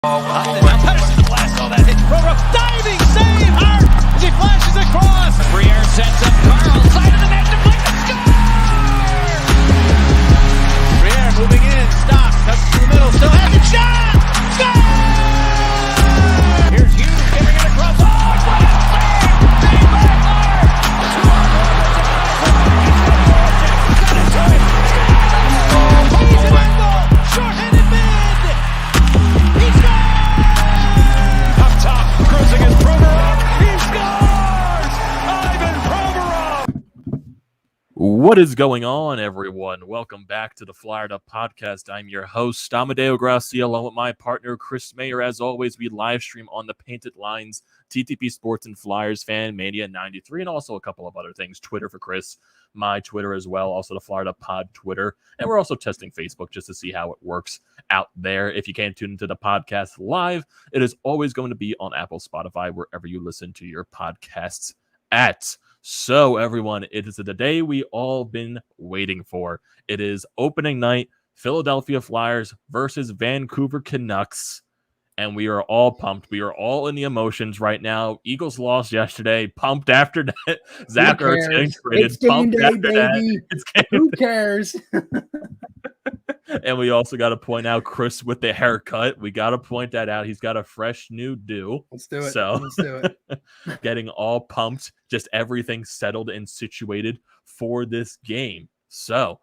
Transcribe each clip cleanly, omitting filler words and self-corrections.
Pedersen blasts all that hit. Diving save hard as he flashes across. Briere sets up Carl, side of the net, deflected, score! Briere moving in, stops, cuts to the middle, still has a shot! Score! Here's Hughes giving it across. Oh, what a save! Save by Maher! He's an angle! Short-handed mid! He scores! Up top, cruising is Provorov. He scores! Ivan Provorov! What is going on, everyone? Welcome back to the Flyered Up Podcast. I'm your host, Amedeo and Grassia, along with my partner, Chris Maher. As always, we live stream on the Painted Lines, TTP Sports and Flyers Fan, Mania 93, and also a couple of other things. Twitter for Chris, my Twitter as well, also the Flyered Up Pod Twitter. And we're also testing Facebook just to see how it works out there. If you can't tune into the podcast live, it is always going to be on Apple, Spotify, wherever you listen to your podcasts at. So, everyone, it is the day we all been waiting for. It is opening night, Philadelphia Flyers versus Vancouver Canucks, and we are all pumped. We are all in the emotions right now. Eagles lost yesterday, pumped after that. Zach Ertz getting traded, pumped day, after baby. that. It's game Who cares? And we also got to point out Chris with the haircut. We got to point that out. He's got a fresh new do. Let's do it. So, Let's do it. getting all pumped, just everything settled and situated for this game. So,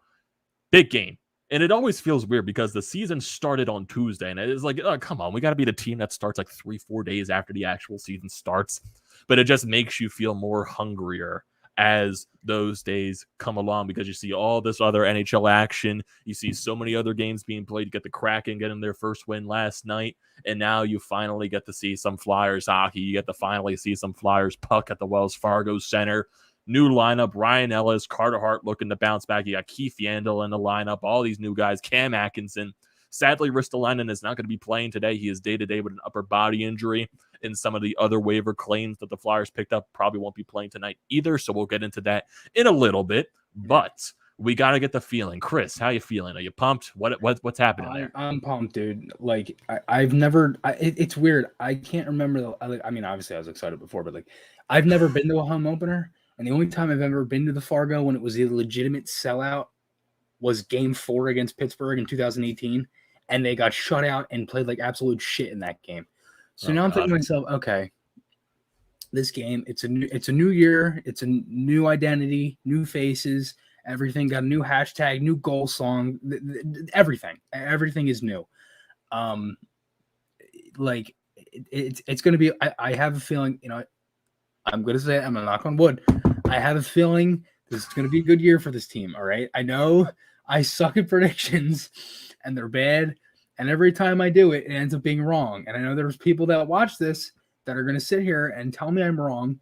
big game. And it always feels weird because the season started on Tuesday. And it is like, oh, come on, we got to be the team that starts like 3-4 days after the actual season starts. But it just makes you feel more hungrier as those days come along because you see all this other NHL action. You see so many other games being played. You get the Kraken getting their first win last night, and now you finally get to see some Flyers hockey. You get to finally see some Flyers puck at the Wells Fargo Center. New lineup, Ryan Ellis, Carter Hart looking to bounce back. You got Keith Yandel in the lineup, all these new guys, Cam Atkinson. Sadly, Ristolainen is not going to be playing today. He is day-to-day with an upper body injury, and some of the other waiver claims that the Flyers picked up probably won't be playing tonight either, so we'll get into that in a little bit. But we got to get the feeling. Chris, how you feeling? Are you pumped? What's happening there? I'm pumped, dude. Like, I've never – it's weird. I can't remember – I mean, obviously, I was excited before, but, like, I've never been to a home opener, and the only time I've ever been to the Fargo when it was a legitimate sellout was Game 4 against Pittsburgh in 2018. And they got shut out and played like absolute shit in that game. So now I'm thinking to myself, okay, this game, it's a new year, it's a new identity, new faces, everything got a new hashtag, new goal song, everything is new. Like it's going to be. I have a feeling, I'm going to say it, I'm going to knock on wood. I have a feeling this is going to be a good year for this team. All right, I know I suck at predictions. And they're bad, and every time I do it, it ends up being wrong. And I know there's people that watch this that are going to sit here and tell me I'm wrong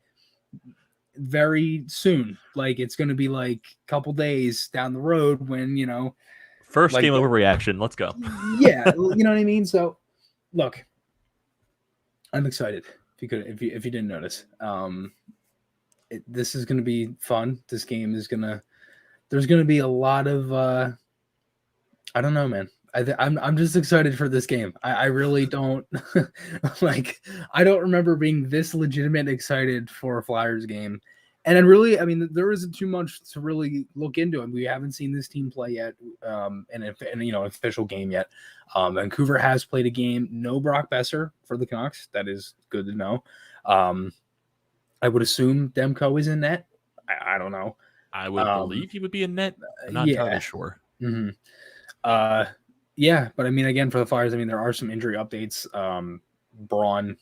very soon. Like, it's going to be like a couple days down the road when, First like, game overreaction. Let's go. Yeah, you know what I mean? So, look, I'm excited, if you didn't notice. This is going to be fun. This game is there's going to be a lot of I don't know, man. I'm just excited for this game. I really don't like. I don't remember being this legitimate excited for a Flyers game, and there isn't too much to really look into. And we haven't seen this team play yet, in an official game yet. Vancouver has played a game. No Brock Besser for the Canucks. That is good to know. I would assume Demko is in net. I don't know. I would believe he would be in net. I'm not entirely sure. Mm-hmm. Yeah, but I mean, again, for the Flyers, there are some injury updates. Braun,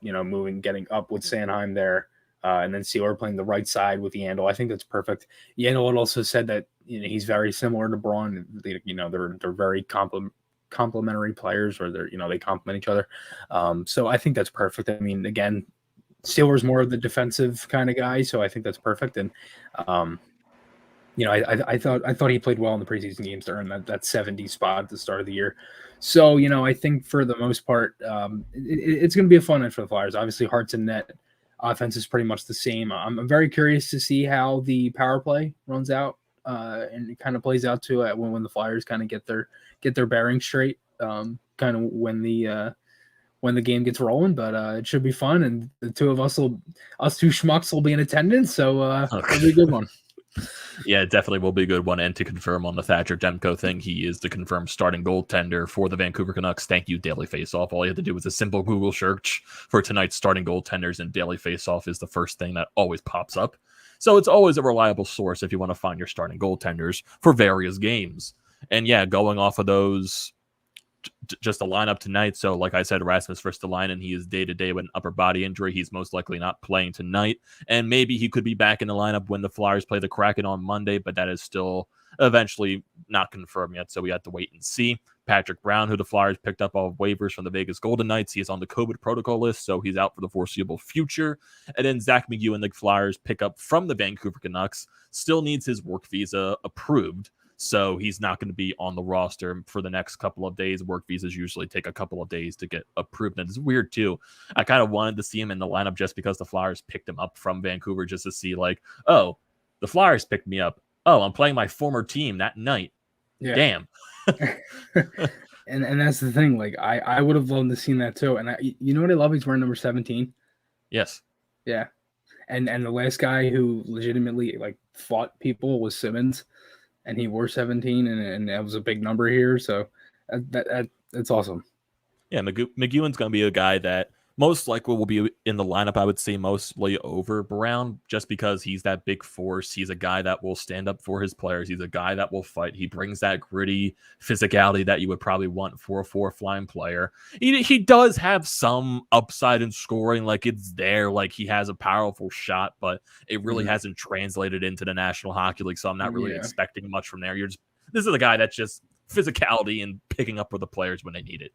getting up with Sanheim there, and then Sealer playing the right side with Yandel. I think that's perfect. Yandel had also said that he's very similar to Braun. They're very complementary players, or they complement each other. So I think that's perfect. I mean, again, Sealer's more of the defensive kind of guy, so I think that's perfect. And I thought he played well in the preseason games to earn that 70 spot at the start of the year. So, I think for the most part, it's going to be a fun night for the Flyers. Obviously, Hart's in net. Offense is pretty much the same. I'm very curious to see how the power play runs out and it kind of plays out to when the Flyers kind of get their bearings straight. Kind of when when the game gets rolling, but it should be fun, and the two schmucks will be in attendance, so it'll be a good one. Yeah, it definitely will be a good one. And to confirm on the Thatcher Demko thing, he is the confirmed starting goaltender for the Vancouver Canucks. Thank you, Daily Faceoff. All you have to do is a simple Google search for tonight's starting goaltenders, and Daily Faceoff is the first thing that always pops up. So it's always a reliable source if you want to find your starting goaltenders for various games. And yeah, going off of those, just the lineup tonight. So like I said, Rasmus Ristolainen, he is day-to-day with an upper body injury. He's most likely not playing tonight. And maybe he could be back in the lineup when the Flyers play the Kraken on Monday, but that is still eventually not confirmed yet. So we have to wait and see. Patrick Brown, who the Flyers picked up off waivers from the Vegas Golden Knights, he is on the COVID protocol list, so he's out for the foreseeable future. And then Zach McEwen, the Flyers pick up from the Vancouver Canucks, still needs his work visa approved. So he's not going to be on the roster for the next couple of days. Work visas usually take a couple of days to get approved. And it's weird, too. I kind of wanted to see him in the lineup just because the Flyers picked him up from Vancouver, just to see, like, oh, the Flyers picked me up. Oh, I'm playing my former team that night. Yeah. Damn. and that's the thing. Like, I would have loved to see that, too. And you know what I love? He's wearing number 17. Yes. Yeah. And the last guy who legitimately, like, fought people was Simmons. And he wore 17, and that was a big number here. So that's awesome. Yeah, McEwen's going to be a guy that most likely will be in the lineup, I would say, mostly over Brown, just because he's that big force. He's a guy that will stand up for his players. He's a guy that will fight. He brings that gritty physicality that you would probably want for a fourth-line player. He does have some upside in scoring, like it's there, like he has a powerful shot, but it really hasn't translated into the National Hockey League, so I'm not really expecting much from there. This is a guy that's just physicality and picking up for the players when they need it.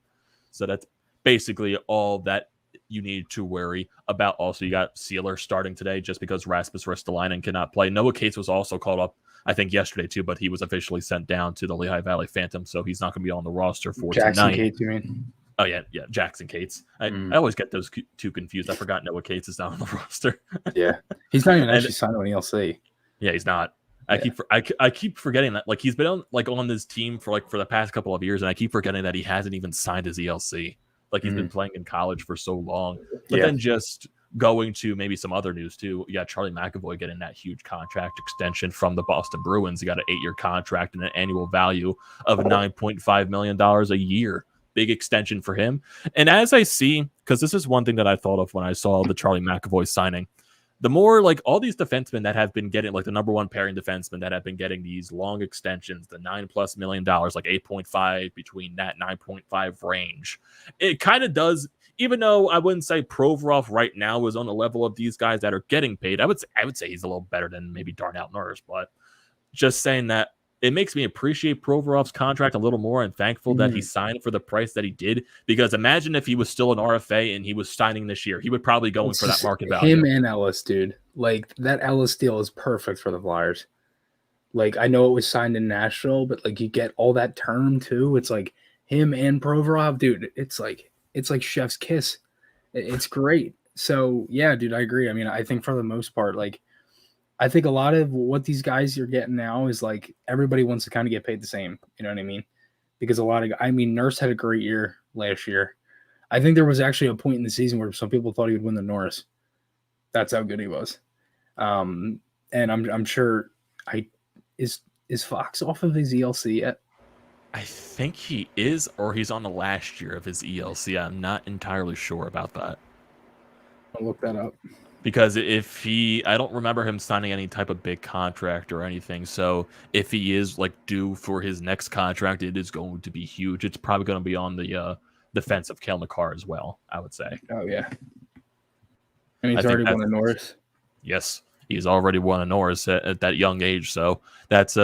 So that's basically all that you need to worry about. Also, you got Sealer starting today just because Rasmus Ristolainen cannot play. Noah Cates was also called up, I think, yesterday too, but he was officially sent down to the Lehigh Valley Phantom, so he's not going to be on the roster for Jackson tonight. Cates, you mean? Oh, yeah, Jackson Cates. I always get those two confused. I forgot Noah Cates is not on the roster. Yeah, he's not even actually signed on ELC. Yeah, he's not. I keep forgetting that. Like, he's been on this team for the past couple of years, and I keep forgetting that he hasn't even signed his ELC. Like, he's been playing in college for so long. But then just going to maybe some other news, too. You got Charlie McAvoy getting that huge contract extension from the Boston Bruins. He got an 8-year contract and an annual value of $9.5 million a year. Big extension for him. And as I see, because this is one thing that I thought of when I saw the Charlie McAvoy signing, the more, like, all these defensemen that have been getting, like, the number one pairing defensemen that have been getting these long extensions, the $9+ million, like 8.5 between that 9.5 range, it kind of does, even though I wouldn't say Provorov right now is on the level of these guys that are getting paid. I would say he's a little better than maybe Darnell Nurse, but just saying that it makes me appreciate Provorov's contract a little more and thankful that he signed for the price that he did. Because imagine if he was still an RFA and he was signing this year, he would probably go in for that market value. Him and Ellis, dude. Like, that Ellis deal is perfect for the Flyers. Like, I know it was signed in Nashville, but like you get all that term too. It's like him and Provorov, dude. It's like chef's kiss. It's great. So yeah, dude, I agree. I mean, I think for the most part, like, I think a lot of what these guys are getting now is like everybody wants to kind of get paid the same. You know what I mean? Because Nurse had a great year last year. I think there was actually a point in the season where some people thought he would win the Norris. That's how good he was. And I'm sure is Fox off of his ELC yet? I think he is, or he's on the last year of his ELC. I'm not entirely sure about that. I'll look that up. Because I don't remember him signing any type of big contract or anything. So if he is like due for his next contract, it is going to be huge. It's probably going to be on the defense of Cale Makar as well, I would say. Oh, yeah. And he's already won a Norris. Yes, he's already won a Norris at that young age. So that's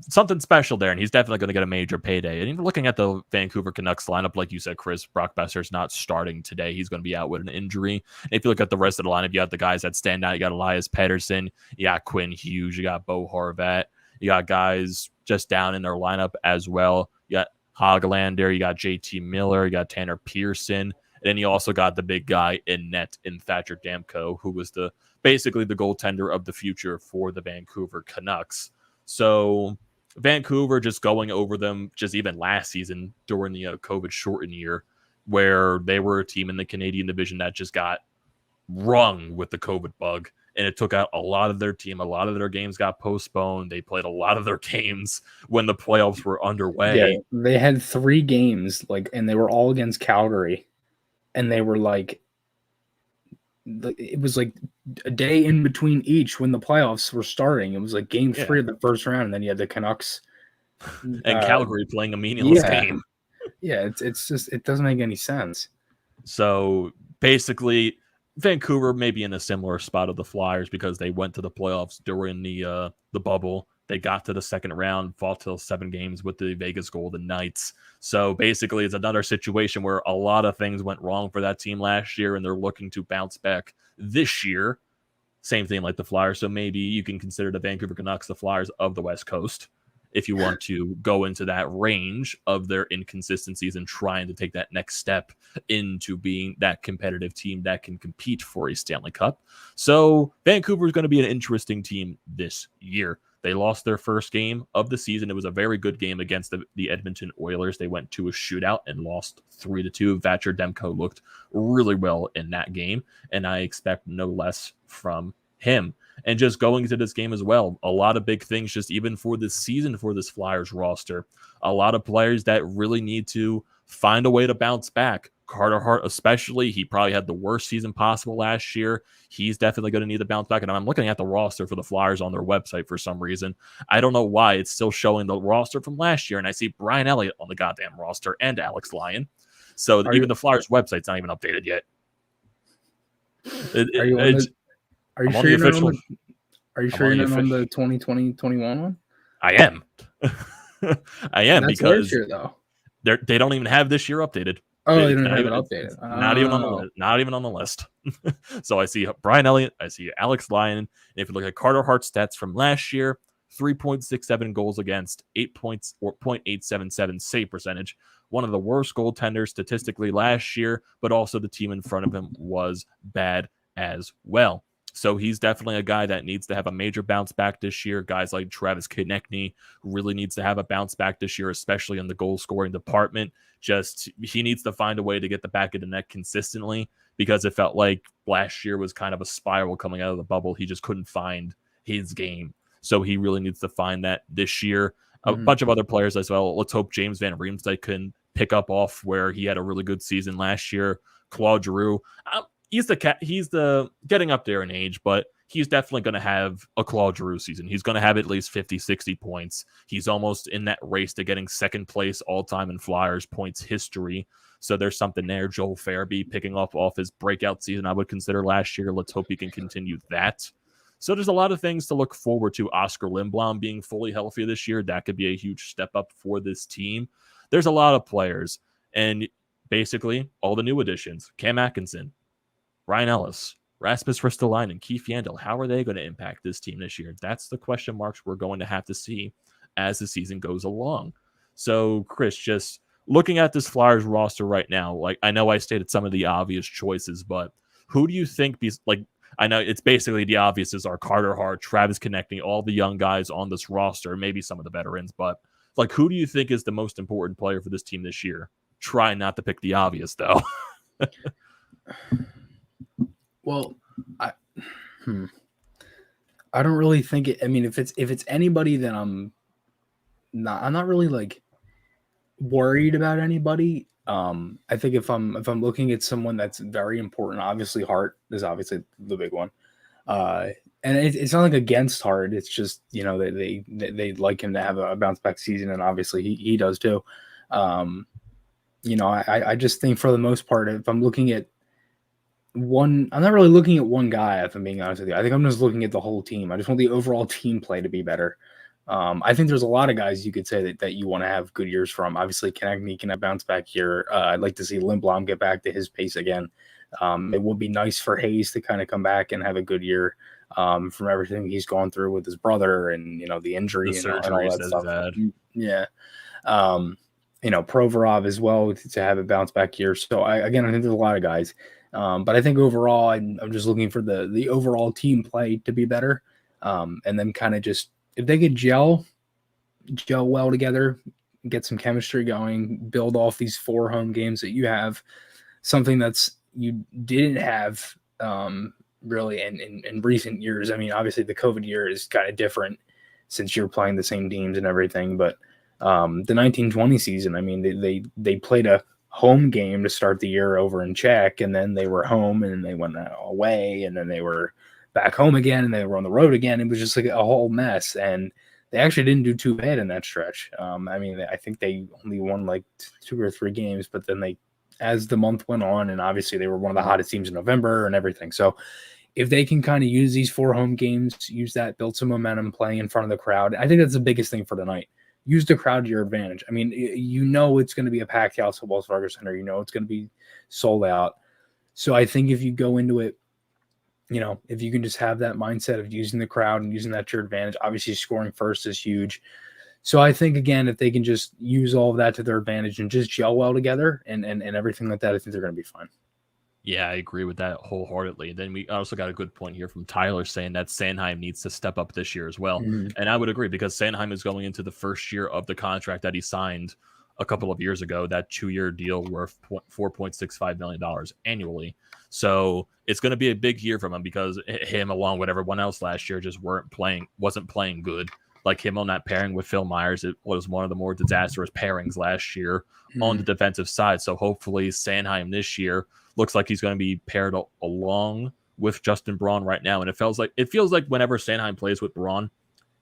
something special there, and he's definitely going to get a major payday. And even looking at the Vancouver Canucks lineup, like you said, Chris, Brock Besser's not starting today. He's going to be out with an injury. And if you look at the rest of the lineup, you got the guys that stand out. You got Elias Pettersson, you got Quinn Hughes, you got Bo Horvat, you got guys just down in their lineup as well. You got Hoglander, you got JT Miller, you got Tanner Pearson, and then you also got the big guy in net in Thatcher Demko, who was basically the goaltender of the future for the Vancouver Canucks. So Vancouver, just going over them, just even last season during the COVID shortened year, where they were a team in the Canadian division that just got rung with the COVID bug, and it took out a lot of their team. A lot of their games got postponed. They played a lot of their games when the playoffs were underway. Yeah, they had 3 games, and they were all against Calgary, and they were it was like a day in between each when the playoffs were starting. It was like game 3 of the first round, and then you had the Canucks and Calgary playing a meaningless game. Yeah, it's just, it doesn't make any sense. So basically, Vancouver may be in a similar spot of the Flyers because they went to the playoffs during the bubble. They got to the second round, fought till 7 games with the Vegas Golden Knights. So basically, it's another situation where a lot of things went wrong for that team last year, and they're looking to bounce back this year. Same thing like the Flyers. So maybe you can consider the Vancouver Canucks the Flyers of the West Coast if you want to go into that range of their inconsistencies and trying to take that next step into being that competitive team that can compete for a Stanley Cup. So Vancouver is going to be an interesting team this year. They lost their first game of the season. It was a very good game against the Edmonton Oilers. They went to a shootout and lost 3-2. Thatcher Demko looked really well in that game, and I expect no less from him. And just going into this game as well, a lot of big things just even for this season for this Flyers roster. A lot of players that really need to find a way to bounce back. Carter Hart especially, he probably had the worst season possible last year. He's definitely going to need to bounce back. And I'm looking at the roster for the Flyers on their website for some reason. I don't know why it's still showing the roster from last year, and I see Brian Elliott on the goddamn roster and Alex Lyon. So even the Flyers website's not even updated yet. Are you sure you're not on the 2020-21 one? I am. I am. That's because year, though. They don't even have this year updated. Oh, they don't have it updated. Not even on the list. So I see Brian Elliott, I see Alex Lyon, and if you look at Carter Hart's stats from last year, 3.67 goals against, 8 points or .877 save percentage. One of the worst goaltenders statistically last year, but also the team in front of him was bad as well. So he's definitely a guy that needs to have a major bounce back this year. Guys like Travis Konechny really needs to have a bounce back this year, especially in the goal scoring department. Just he needs to find a way to get the back of the net consistently, because it felt like last year was kind of a spiral coming out of the bubble. He just couldn't find his game. So he really needs to find that this year. A bunch of other players as well. Let's hope James Van Riemsdyk can pick up off where he had a really good season last year. Claude Giroux. He's the getting up there in age, but he's definitely going to have a Claude Giroux season. He's going to have at least 50, 60 points. He's almost in that race to getting second place all-time in Flyers points history. So there's something there. Joel Farabee picking up off his breakout season I would consider last year. Let's hope he can continue that. So there's a lot of things to look forward to. Oscar Lindblom being fully healthy this year, that could be a huge step up for this team. There's a lot of players, and basically all the new additions. Cam Atkinson, Ryan Ellis, Rasmus Ristolainen, Keith Yandel. How are they going to impact this team this year? That's the question marks we're going to have to see as the season goes along. So, Chris, just looking at this Flyers roster right now, like I know I stated some of the obvious choices, but who do you think I know it's basically the obvious are Carter Hart, Travis Konechny, all the young guys on this roster, maybe some of the veterans, but who do you think is the most important player for this team this year? Try not to pick the obvious, though. Well, I don't really think it. I mean, if it's anybody, then I'm not really worried about anybody. I think if I'm looking at someone that's very important, obviously Hart is obviously the big one. And it's not against Hart. It's just, they like him to have a bounce back season, and obviously he does too. I just think for the most part, if I'm looking at one, I'm not really looking at one guy, if I'm being honest with you. I think I'm just looking at the whole team. I just want the overall team play to be better. I think there's a lot of guys you could say that you want to have good years from. Obviously, Konechny can have bounce back here. I'd like to see Lindblom get back to his pace again. It would be nice for Hayes to kind of come back and have a good year from everything he's gone through with his brother and, the injury and all that stuff. Yeah. Provorov as well to have a bounce back year. So I think there's a lot of guys. But I think overall, I'm just looking for the overall team play to be better. And then kind of just, if they could gel well together, get some chemistry going, build off these 4 home games that you have, something that's you didn't have really in recent years. I mean, obviously the COVID year is kind of different since you're playing the same teams and everything, but the 1920 season, I mean, they played a home game to start the year over in Czech, and then they were home, and then they went away, and then they were back home again, and they were on the road again. It was just like a whole mess, and they actually didn't do too bad in that stretch. I mean, I think they only won like 2 or 3 games, but then as the month went on, and obviously they were one of the hottest teams in November and everything. So if they can kind of use these 4 home games, use that, build some momentum, playing in front of the crowd, I think that's the biggest thing for tonight. Use the crowd to your advantage. I mean, you know it's going to be a packed house at Wells Fargo Center. You know it's going to be sold out. So I think if you go into it, you know, if you can just have that mindset of using the crowd and using that to your advantage, obviously scoring first is huge. So I think, again, if they can just use all of that to their advantage and just gel well together and everything like that, I think they're going to be fine. Yeah, I agree with that wholeheartedly. Then we also got a good point here from Tyler saying that Sanheim needs to step up this year as well. Mm-hmm. And I would agree, because Sanheim is going into the first year of the contract that he signed a couple of years ago, that 2-year deal worth $4.65 million annually. So it's going to be a big year from him, because him, along with everyone else last year, just wasn't playing good. Like him on that pairing with Phil Myers, it was one of the more disastrous pairings last year on the defensive side. So hopefully Sanheim this year looks like he's going to be paired along with Justin Braun right now. And it feels like whenever Sanheim plays with Braun,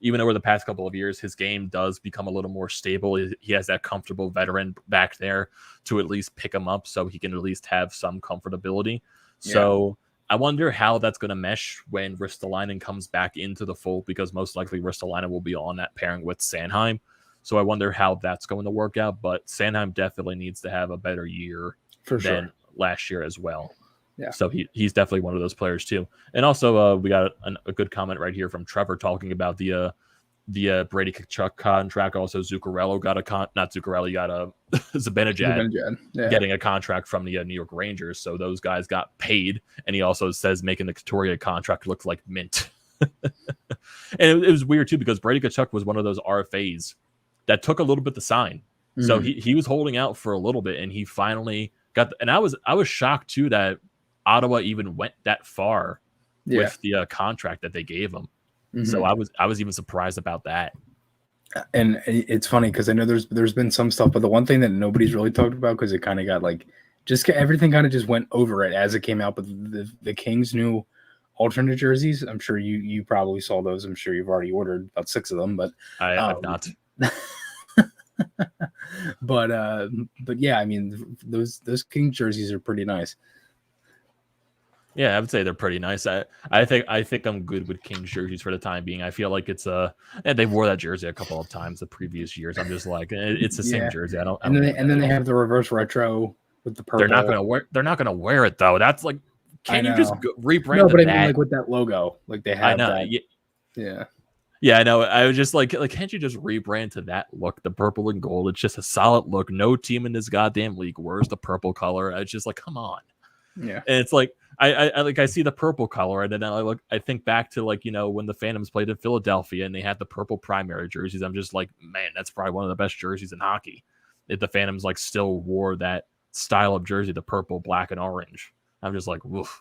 even over the past couple of years, his game does become a little more stable. He has that comfortable veteran back there to at least pick him up, so he can at least have some comfortability. Yeah. So I wonder how that's going to mesh when Ristolainen comes back into the fold, because most likely Ristolainen will be on that pairing with Sanheim. So I wonder how that's going to work out. But Sanheim definitely needs to have a better year than last year as well. Yeah. So he's definitely one of those players too. And also we got a good comment right here from Trevor talking about the Brady Tkachuk contract. Also Zuccarello got Zibanejad getting a contract from the New York Rangers. So those guys got paid. And he also says making the Couturier contract look like mint. And it was weird too, because Brady Tkachuk was one of those RFAs that took a little bit to sign. Mm-hmm. So he was holding out for a little bit, and he finally got and I was shocked too that Ottawa even went that far with the contract that they gave him. Mm-hmm. So I was even surprised about that. And it's funny because I know there's been some stuff, but the one thing that nobody's really talked about, because it kind of got like everything kind of just went over it as it came out. But the Kings' new alternate jerseys, I'm sure you probably saw those. I'm sure you've already ordered about 6 of them, but I have not. But yeah, I mean those Kings jerseys are pretty nice. Yeah, I would say they're pretty nice. I think I'm good with Kings jerseys for the time being. I feel like it's they wore that jersey a couple of times the previous years. I'm just like, it's the same jersey. And then they have the reverse retro with the purple. They're not gonna wear it though. That's like, can you just rebrand? No, but I mean like with that logo, like they have. I know. That. Yeah. Yeah, I know. I was just like, can't you just rebrand to that look, the purple and gold? It's just a solid look. No team in this goddamn league wears the purple color. It's just like, come on. Yeah. And it's like, I see the purple color, and then I think back to like, when the Phantoms played in Philadelphia and they had the purple primary jerseys. I'm just like, man, that's probably one of the best jerseys in hockey. If the Phantoms like still wore that style of jersey, the purple, black, and orange. I'm just like, woof,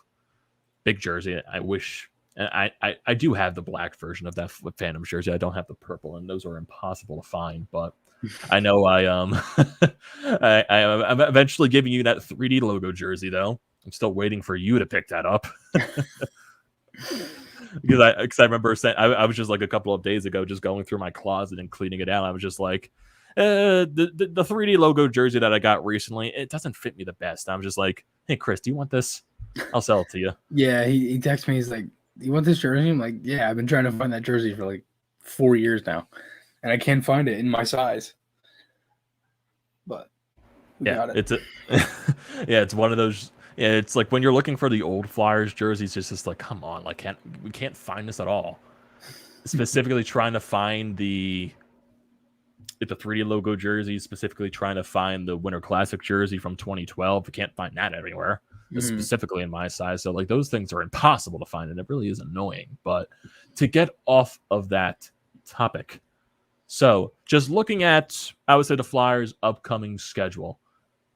big jersey. I wish. And I do have the black version of that Phantom jersey. I don't have the purple, and those are impossible to find. But I know I'm eventually giving you that 3D logo jersey, though. I'm still waiting for you to pick that up. because I remember saying I was just like a couple of days ago just going through my closet and cleaning it out. I was just like, the 3D logo jersey that I got recently, it doesn't fit me the best. I'm just like, hey Chris, do you want this? I'll sell it to you. Yeah, he texted me. He's like, you want this jersey? I'm like, yeah, I've been trying to find that jersey for like 4 years now, and I can't find it in my size. But it's one of those. Yeah, it's like when you're looking for the old Flyers jerseys, it's just like, come on, like we can't find this at all. Specifically trying to find the 3D logo jersey, specifically trying to find the Winter Classic jersey from 2012. We can't find that everywhere. Specifically in my size. So like those things are impossible to find, and it really is annoying. But to get off of that topic, So just looking at, I would say, the Flyers' upcoming schedule,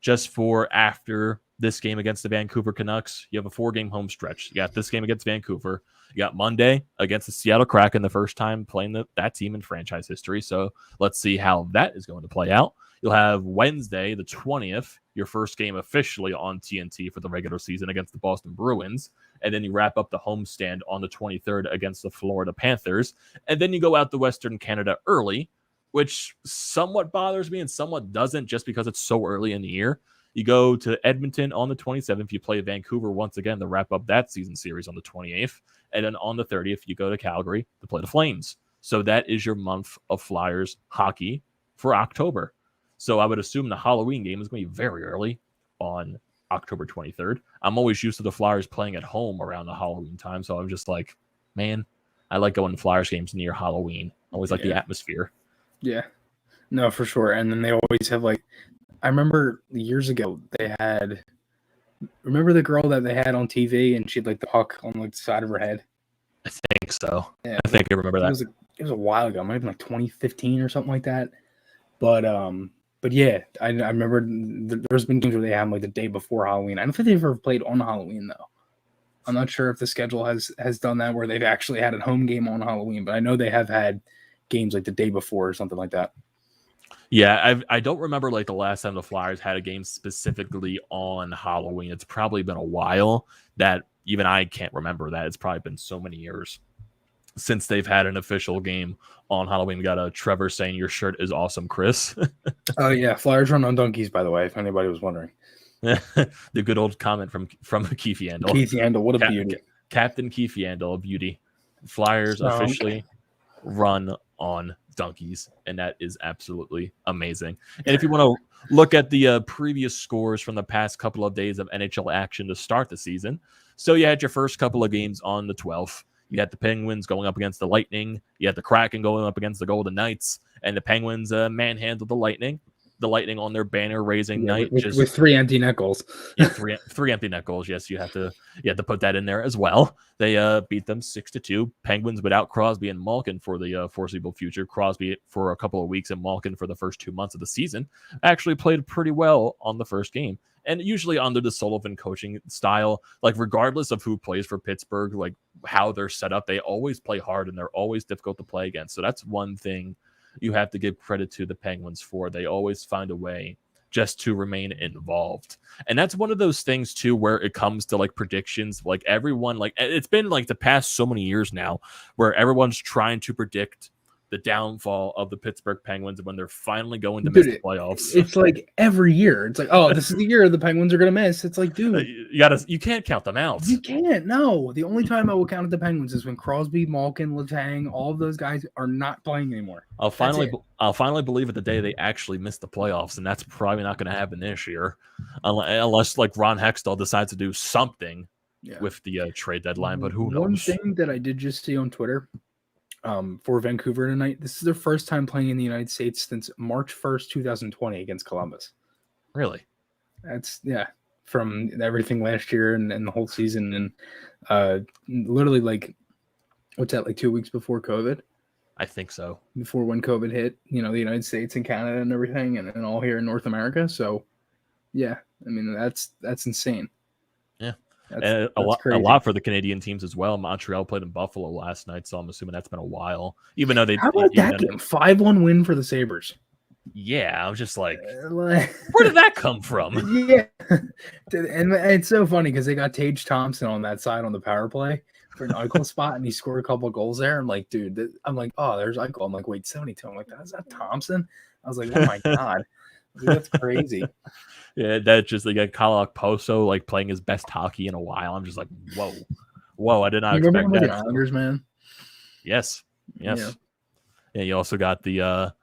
just for after this game against the Vancouver Canucks, you have a 4-game home stretch. You got this game against Vancouver. You got Monday against the Seattle Kraken, the first time playing that team in franchise history. So let's see how that is going to play out. You'll have Wednesday, the 20th, your first game officially on TNT for the regular season against the Boston Bruins. And then you wrap up the homestand on the 23rd against the Florida Panthers. And then you go out to Western Canada early, which somewhat bothers me and somewhat doesn't, just because it's so early in the year. You go to Edmonton on the 27th. You play Vancouver once again to wrap up that season series on the 28th. And then on the 30th, you go to Calgary to play the Flames. So that is your month of Flyers hockey for October. So I would assume the Halloween game is going to be very early on October 23rd. I'm always used to the Flyers playing at home around the Halloween time. So I'm just like, man, I like going to Flyers games near Halloween. I always like the atmosphere. Yeah. No, for sure. And then they always have I remember years ago remember the girl that they had on TV and she had the puck on the side of her head? I think so. Yeah, I think I remember that. It was a while ago, maybe 2015 or something like that. But yeah, I remember there's been games where they have them the day before Halloween. I don't think they've ever played on Halloween though. I'm not sure if the schedule has done that where they've actually had a home game on Halloween, but I know they have had games the day before or something like that. Yeah, I don't remember the last time the Flyers had a game specifically on Halloween. It's probably been a while that even I can't remember that. It's probably been so many years since they've had an official game on Halloween. We got a Trevor saying your shirt is awesome, Chris. Oh yeah, Flyers run on donkeys, by the way, if anybody was wondering. The good old comment from Keith Yandel. Keith Yandel, what a beauty. Captain Keith Yandel, a beauty. Flyers officially run on donkeys, and that is absolutely amazing. And if you want to look at the previous scores from the past couple of days of NHL action to start the season, so you had your first couple of games on the 12th. You had the Penguins going up against the Lightning. You had the Kraken going up against the Golden Knights, and the Penguins manhandled the Lightning. The Lightning on their banner-raising night with 3 empty net goals. Yeah, three empty net goals. Yes, you have to put that in there as well. They beat them 6-2. Penguins without Crosby and Malkin for the foreseeable future. Crosby for a couple of weeks and Malkin for the first 2 months of the season actually played pretty well on the first game. And usually under the Sullivan coaching style, regardless of who plays for Pittsburgh, how they're set up, they always play hard and they're always difficult to play against. So that's one thing you have to give credit to the Penguins for. They always find a way just to remain involved. And that's one of those things too, where it comes to predictions, everyone, it's been the past so many years now where everyone's trying to predict the downfall of the Pittsburgh Penguins when they're finally going to miss the playoffs. It's every year. It's oh, this is the year the Penguins are going to miss. It's dude, you can't count them out. You can't. No, the only time I will count the Penguins is when Crosby, Malkin, Letang, all of those guys are not playing anymore. I'll finally believe it the day they actually miss the playoffs, and that's probably not going to happen this year, unless Ron Hextall decides to do something with the trade deadline. But who knows? One thing that I did just see on Twitter. For Vancouver tonight. This is their first time playing in the United States since March 1st, 2020 against Columbus. Really? That's, from everything last year and the whole season. And literally, what's that, 2 weeks before COVID? I think so. Before when COVID hit, the United States and Canada and everything, and all here in North America. So, yeah, I mean, that's insane. Yeah. That's a lot for the Canadian teams as well. Montreal played in Buffalo last night, so I'm assuming that's been a while. Even though they how about that game? 5-1 win for the Sabres. Yeah, I was just where did that come from? Yeah, and it's so funny because they got Tage Thompson on that side on the power play for an Eichel spot, and he scored a couple of goals there. I'm dude, oh, there's Eichel. I'm wait, 72. I'm is that Thompson? I was oh my god, that's crazy. Yeah, that just they got Kyle Okposo playing his best hockey in a while. I'm just whoa! I did not expect that. The Islanders, man. Yes. Yeah. You also got the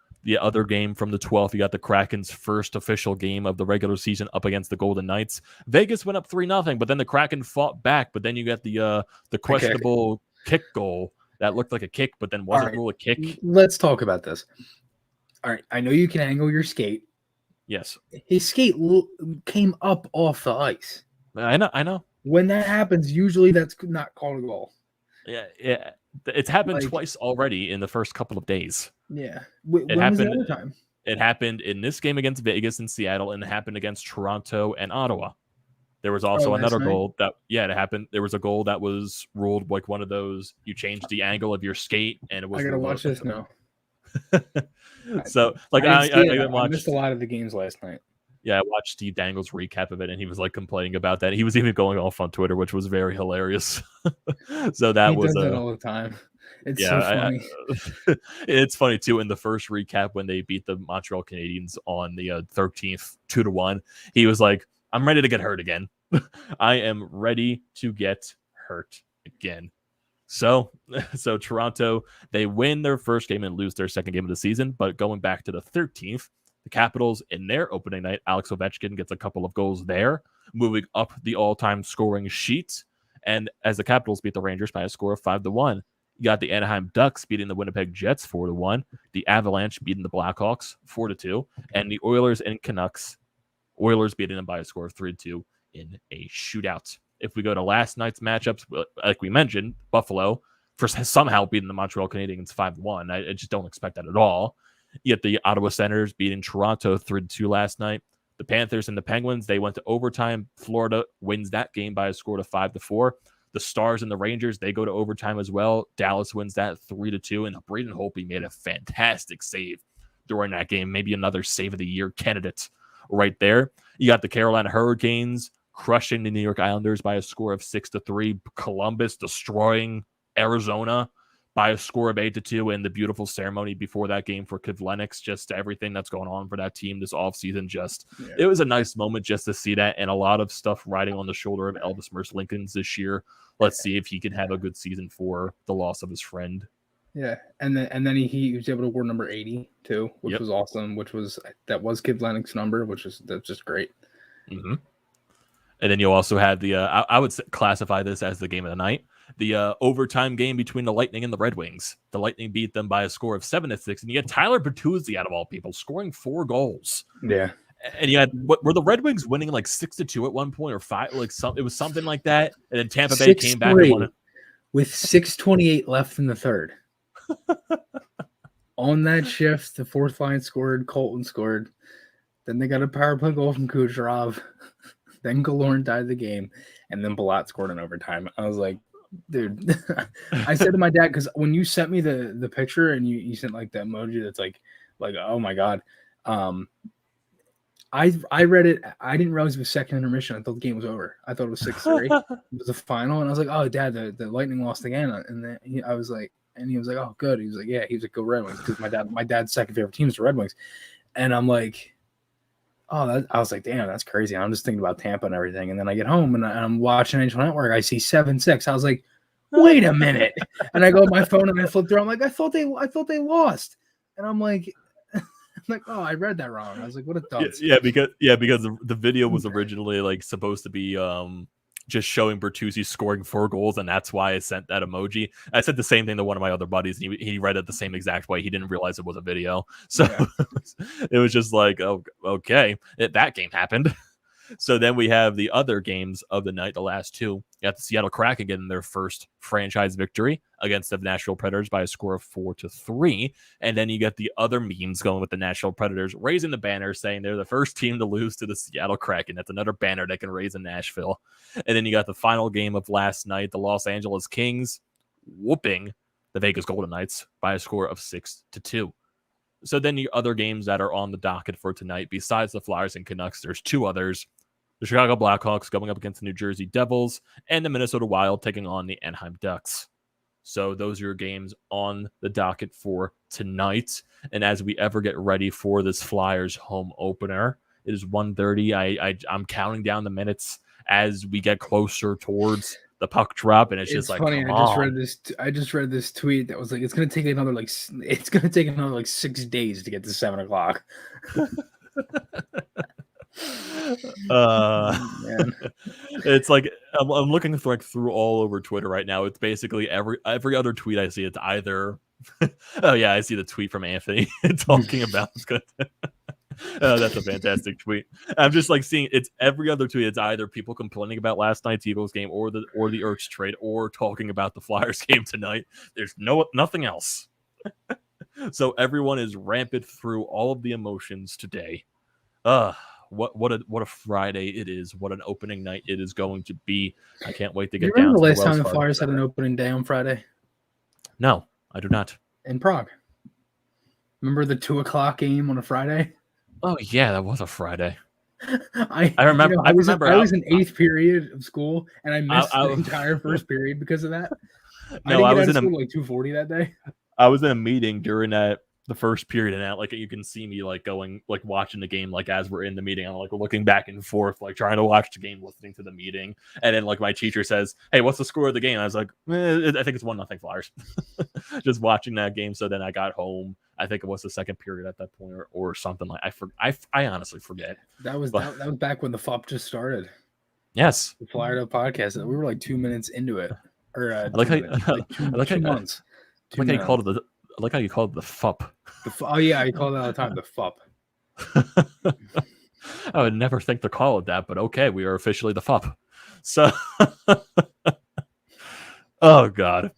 other game from the 12th. You got the Kraken's first official game of the regular season up against the Golden Knights. Vegas went up 3-0, but then the Kraken fought back. But then you got the questionable kick goal that looked like a kick, but then wasn't ruled a kick. Let's talk about this. All right, I know you can angle your skate. Yes. His skate came up off the ice. I know. When that happens, usually that's not called a goal. Yeah. It's happened twice already in the first couple of days. Yeah. It When was the happened. overtime? It happened in this game against Vegas and Seattle, and it happened against Toronto and Ottawa. There was also another goal that, it happened. There was a goal that was ruled like one of those, you changed the angle of your skate, and it was. I gotta watch this now. So, like, I missed a lot of the games last night. Yeah, I watched Steve Dangle's recap of it, and he was like complaining about that. He was even going off on Twitter, which was very hilarious. So he does that all the time. It's so funny. It's funny too. In the first recap, when they beat the Montreal Canadiens on the 13th, 2-1, he was like, "I'm ready to get hurt again. I am ready to get hurt again." So Toronto, they win their first game and lose their second game of the season. But going back to the 13th, the Capitals, in their opening night, Alex Ovechkin gets a couple of goals there, moving up the all-time scoring sheet. And as the Capitals beat the Rangers by a score of 5-1, you got the Anaheim Ducks beating the Winnipeg Jets 4-1, the Avalanche beating the Blackhawks 4-2, and the Oilers and Canucks, Oilers beating them by a score of 3-2 in a shootout. If we go to last night's matchups, like we mentioned, Buffalo for somehow beating the Montreal Canadiens 5-1. I just don't expect that at all. You get the Ottawa Senators beating Toronto 3-2 last night. The Panthers and the Penguins, they went to overtime. Florida wins that game by a score of 5-4. The Stars and the Rangers, they go to overtime as well. Dallas wins that 3-2, and Braden Holtby made a fantastic save during that game. Maybe another save of the year candidate right there. You got the Carolina Hurricanes crushing the New York Islanders by a score of 6-3. Columbus destroying Arizona by a score of 8-2, and the beautiful ceremony before that game for Kid Lennox, just everything that's going on for that team this offseason. It was a nice moment just to see that, and a lot of stuff riding on the shoulder of Elvis Merce Lincoln's this year. Let's see if he can have a good season for the loss of his friend. Yeah, and then he was able to wear number 80 too, which was awesome. That was Kid Lennox's number, that's just great. Mm-hmm. And then you'll also have the I would classify this as the game of the night. The overtime game between the Lightning and the Red Wings. The Lightning beat them by a score of 7-6, and you had Tyler Bertuzzi, out of all people, scoring 4 goals. Yeah, and you had were the Red Wings winning like 6-2 at one point, or 5? Like it was something like that. And then Tampa Bay came back and won it with 6:28 left in the third. On that shift, the fourth line scored. Colton scored. Then they got a power play goal from Kucherov. Then Killorn tied the game, and then Palat scored in overtime. I was like, dude, I said to my dad, because when you sent me the picture and you sent like the emoji that's like oh my god, I read it. I didn't realize it was second intermission. I thought the game was over. I thought it was 6-3. It was the final, and I was like, oh dad, the Lightning lost again. And then he was like, oh good. He was like, yeah. He was like, go Red Wings, because my dad's second favorite team is the Red Wings, and I'm like, oh, I was like, damn, that's crazy. I'm just thinking about Tampa and everything. And then I get home and I'm watching NHL Network. I see 7-6. I was like, wait a minute. And I go on my phone and I flip through. I'm like, I thought they lost. And I'm like, oh, I read that wrong. I was like, what a dunce. Yeah, because the video was originally like supposed to be just showing Bertuzzi scoring 4 goals, and that's why I sent that emoji. I said the same thing to one of my other buddies, and he read it the same exact way. He didn't realize it was a video. So it was just like, oh, okay, that game happened. So then we have the other games of the night, the last two. You got the Seattle Kraken getting their first franchise victory against the Nashville Predators by a score of 4-3. And then you get the other memes going with the Nashville Predators raising the banner, saying they're the first team to lose to the Seattle Kraken. That's another banner they can raise in Nashville. And then you got the final game of last night, the Los Angeles Kings whooping the Vegas Golden Knights by a score of 6-2. So then the other games that are on the docket for tonight, besides the Flyers and Canucks, there's 2 others. The Chicago Blackhawks going up against the New Jersey Devils, and the Minnesota Wild taking on the Anaheim Ducks. So those are your games on the docket for tonight. And as we ever get ready for this Flyers home opener, it is 1:30. I'm counting down the minutes as we get closer towards the puck drop, and it's just like, funny. Come I just read this tweet that was like, it's gonna take another 6 days to get to 7 o'clock. It's like I'm looking through all over Twitter right now. It's basically every other tweet I see. It's either oh yeah, I see the tweet from Anthony talking about that's a fantastic tweet. I'm just like seeing it's every other tweet. It's either people complaining about last night's Eagles game or the Ertz trade, or talking about the Flyers game tonight. There's nothing else. So everyone is rampant through all of the emotions today. What a Friday it is. What an opening night it is going to be. I can't wait to Do you get down remember to the the last Wells time the Fargo Flyers had Center. an opening day on Friday? No, I do not. In Prague. Remember the 2:00 game on a Friday? Oh yeah, that was a Friday. I remember- I remember I was how- in 8th period of school, and I missed I- the entire first period because of that. No, I didn't was get out in of a school like 2:40 that day. I was in a meeting during the first period, and like you can see me like going like watching the game like as we're in the meeting. I'm like looking back and forth, like trying to watch the game, listening to the meeting, and then like my teacher says, "Hey, what's the score of the game?" I was like, "I think it's 1-0 Flyers." Just watching that game. So then I got home. I think it was the second period at that point, or something like I honestly forget. That was back when the FUP just started. Yes, The Flyer podcast. We were like 2 minutes into it, or I like how two months. I like how you called it I like how you called it the FUP. Oh yeah, I call that all the time. The FUP. I would never think to call it that, but okay, we are officially the FUP. So, oh god.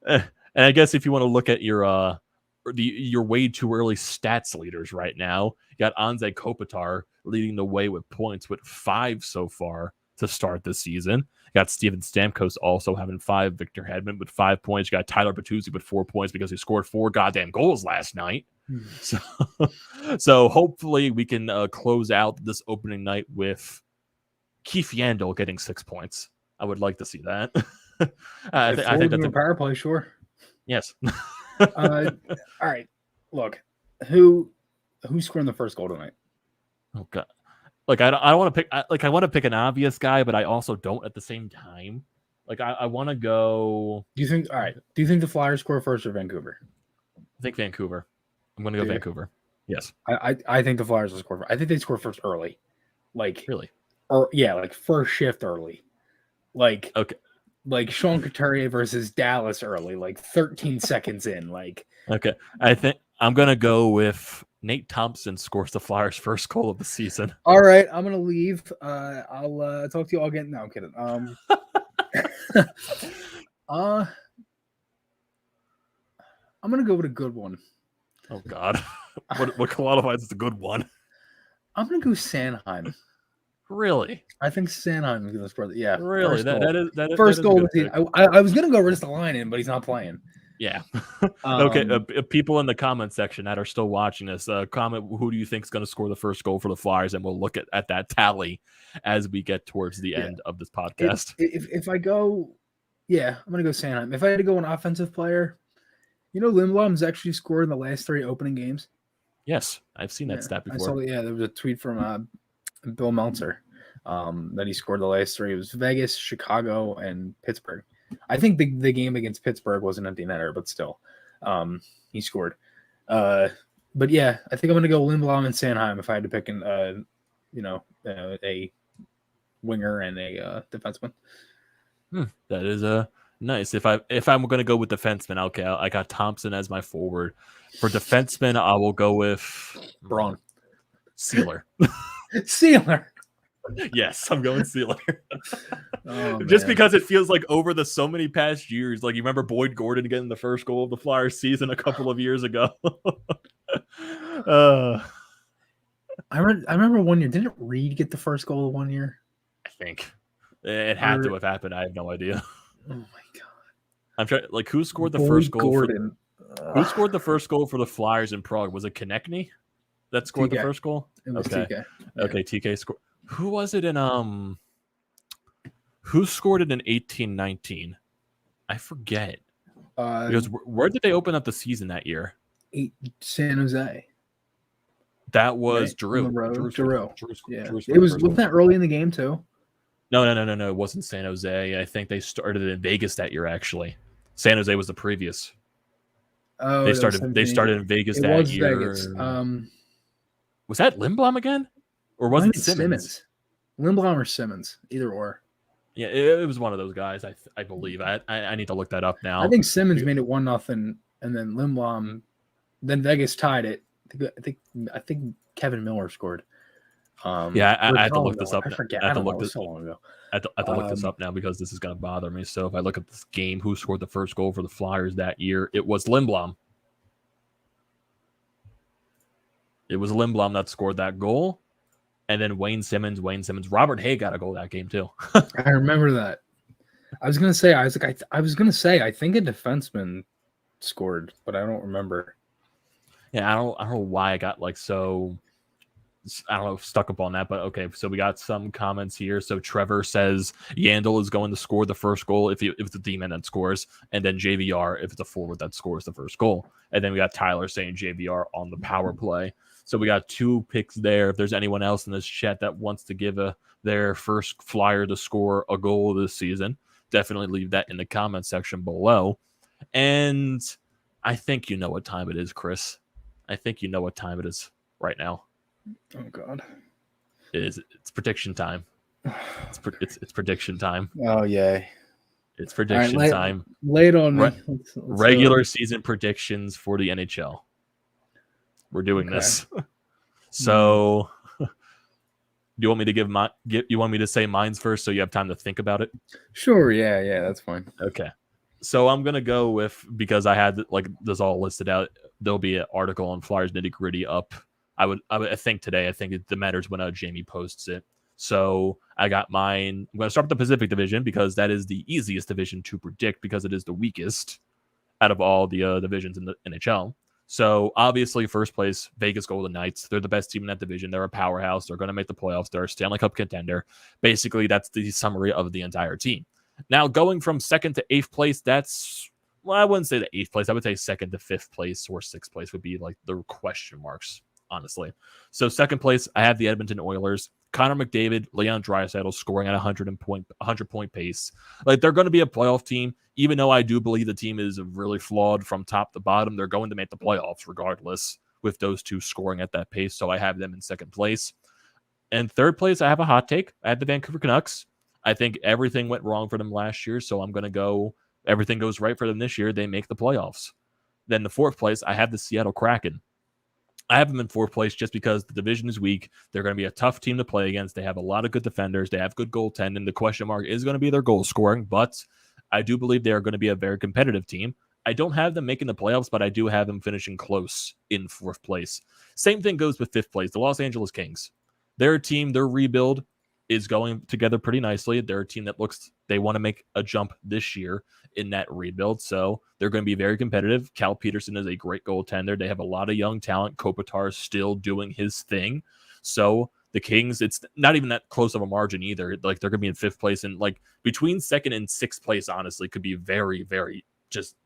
And I guess if you want to look at your way too early stats leaders right now, you got Anze Kopitar leading the way with points with 5 so far to start this season. You got Steven Stamkos also having 5. Victor Hedman with 5 points. You got Tyler Bertuzzi with 4 points because he scored 4 goddamn goals last night. So hopefully we can close out this opening night with Keith Yandel getting 6 points. I would like to see that. I think that's a power play, sure. Yes. All right. Look, who's scoring the first goal tonight? Oh god. Like I don't want to pick. I want to pick an obvious guy, but I also don't at the same time. Like I want to go. Do you think? All right. Do you think the Flyers score first or Vancouver? I think Vancouver. I'm going to go Vancouver. Yes. I think the Flyers will score. I think they score first early. Like really? Or yeah, like first shift early. Like okay. Like Sean Couturier versus Dallas early, like 13 seconds in. Like okay. I think I'm going to go with Nate Thompson scores the Flyers' first goal of the season. All right, I'm gonna leave. I'll talk to you all again. No, I'm kidding. I'm gonna go with a good one. Oh God, what qualifies as a good one? I'm gonna go Sanheim. Really? I think Sanheim is gonna score. Yeah, really. That is first goal. I was gonna go Ristolainen, but he's not playing. Yeah. Okay. People in the comment section that are still watching this, comment who do you think is going to score the first goal for the Flyers, and we'll look at that tally as we get towards the end of this podcast. If I go, I'm going to go Sanheim. If I had to go an offensive player, Lindblom's actually scored in the last 3 opening games. Yes, I've seen that stat before. I saw. Yeah, there was a tweet from Bill Meltzer that he scored the last 3. It was Vegas, Chicago, and Pittsburgh. I think the game against Pittsburgh was an empty netter, but still, he scored. But yeah, I think I'm going to go Lindblom and Sanheim if I had to pick a winger and a defenseman. That is nice. If I'm going to go with defenseman, okay, I got Thompson as my forward. For defenseman, I will go with Braun. Sealer. Sealer. Yes, I'm going Sealer. Just because it feels like over the so many past years, like you remember Boyd Gordon getting the first goal of the Flyers season a couple of years ago. I remember one year. Didn't Reed get the first goal of 1 year? I think it had to have happened. I have no idea. Oh my god! I'm trying. Like, who scored the Boyd first goal? Gordon. Who scored the first goal for the Flyers in Prague? Was it Konechny that scored TK. the first goal? It was okay. TK. Yeah. Okay, TK scored. Who was it in who scored it in 18-19? I forget. Because where did they open up the season that year? San Jose. That was right? Drew. Drew. Yeah. Drew It was wasn't that early in the game too? No. It wasn't San Jose. I think they started in Vegas that year. Actually, San Jose was the previous. Oh, they started in Vegas that year. Vegas. Was that Lindblom again, or was it Simmons? Lindblom or Simmons, either or. Yeah, it was one of those guys. I believe. I need to look that up now. I think Simmons made it 1-0, and then Lindblom, then Vegas tied it. I think Kevin Miller scored. I had to look this up. I forget. I had to look look this so long ago. I have to look this up now because this is going to bother me. So if I look at this game, who scored the first goal for the Flyers that year? It was Lindblom. It was Lindblom that scored that goal. And then Wayne Simmons. Robert Hay got a goal that game too. I remember that. I was gonna say, I think a defenseman scored, but I don't remember. Yeah, I don't know why I got stuck up on that, but okay. So we got some comments here. So Trevor says Yandel is going to score the first goal if it's a D-man that scores, and then JVR if it's a forward that scores the first goal. And then we got Tyler saying JVR on the power play. So we got 2 picks there. If there's anyone else in this chat that wants to give their first Flyer to score a goal this season, definitely leave that in the comment section below. And I think you know what time it is, Chris. I think you know what time it is right now. Oh God! It's prediction time. It's prediction time. Oh yay! It's prediction time. Late on me. Regular season predictions for the NHL. We're doing this. So, do you want me to you want me to say mine's first so you have time to think about it? Sure. Yeah, that's fine. Okay. So I'm gonna go with, because I had this all listed out. There'll be an article on Flyers Nitty Gritty up. I think today. I think it matters when Jamie posts it. So I got mine. I'm going to start with the Pacific Division because that is the easiest division to predict because it is the weakest out of all the divisions in the NHL. So obviously, first place, Vegas Golden Knights. They're the best team in that division. They're a powerhouse. They're going to make the playoffs. They're a Stanley Cup contender. Basically, that's the summary of the entire team. Now, going from second to eighth place, I wouldn't say the eighth place. I would say second to fifth place or sixth place would be like the question marks, honestly. So second place, I have the Edmonton Oilers. Connor McDavid, Leon Draisaitl scoring at 100-point pace. Like, they're going to be a playoff team, even though I do believe the team is really flawed from top to bottom. They're going to make the playoffs regardless with those two scoring at that pace. So I have them in second place. And third place, I have a hot take. I have the Vancouver Canucks. I think everything went wrong for them last year, so I'm going to go everything goes right for them this year. They make the playoffs. Then the fourth place, I have the Seattle Kraken. I have them in fourth place just because the division is weak. They're going to be a tough team to play against. They have a lot of good defenders. They have good goaltending. The question mark is going to be their goal scoring, but I do believe they are going to be a very competitive team. I don't have them making the playoffs, but I do have them finishing close in fourth place. Same thing goes with fifth place, the Los Angeles Kings. Their team, their rebuild is going together pretty nicely. They're a team that they want to make a jump this year in that rebuild, so they're going to be very competitive. Cal Peterson is a great goaltender. They have a lot of young talent. Kopitar is still doing his thing. So the Kings, it's not even that close of a margin either. Like, they're going to be in fifth place, and like between second and sixth place, honestly, could be very, very just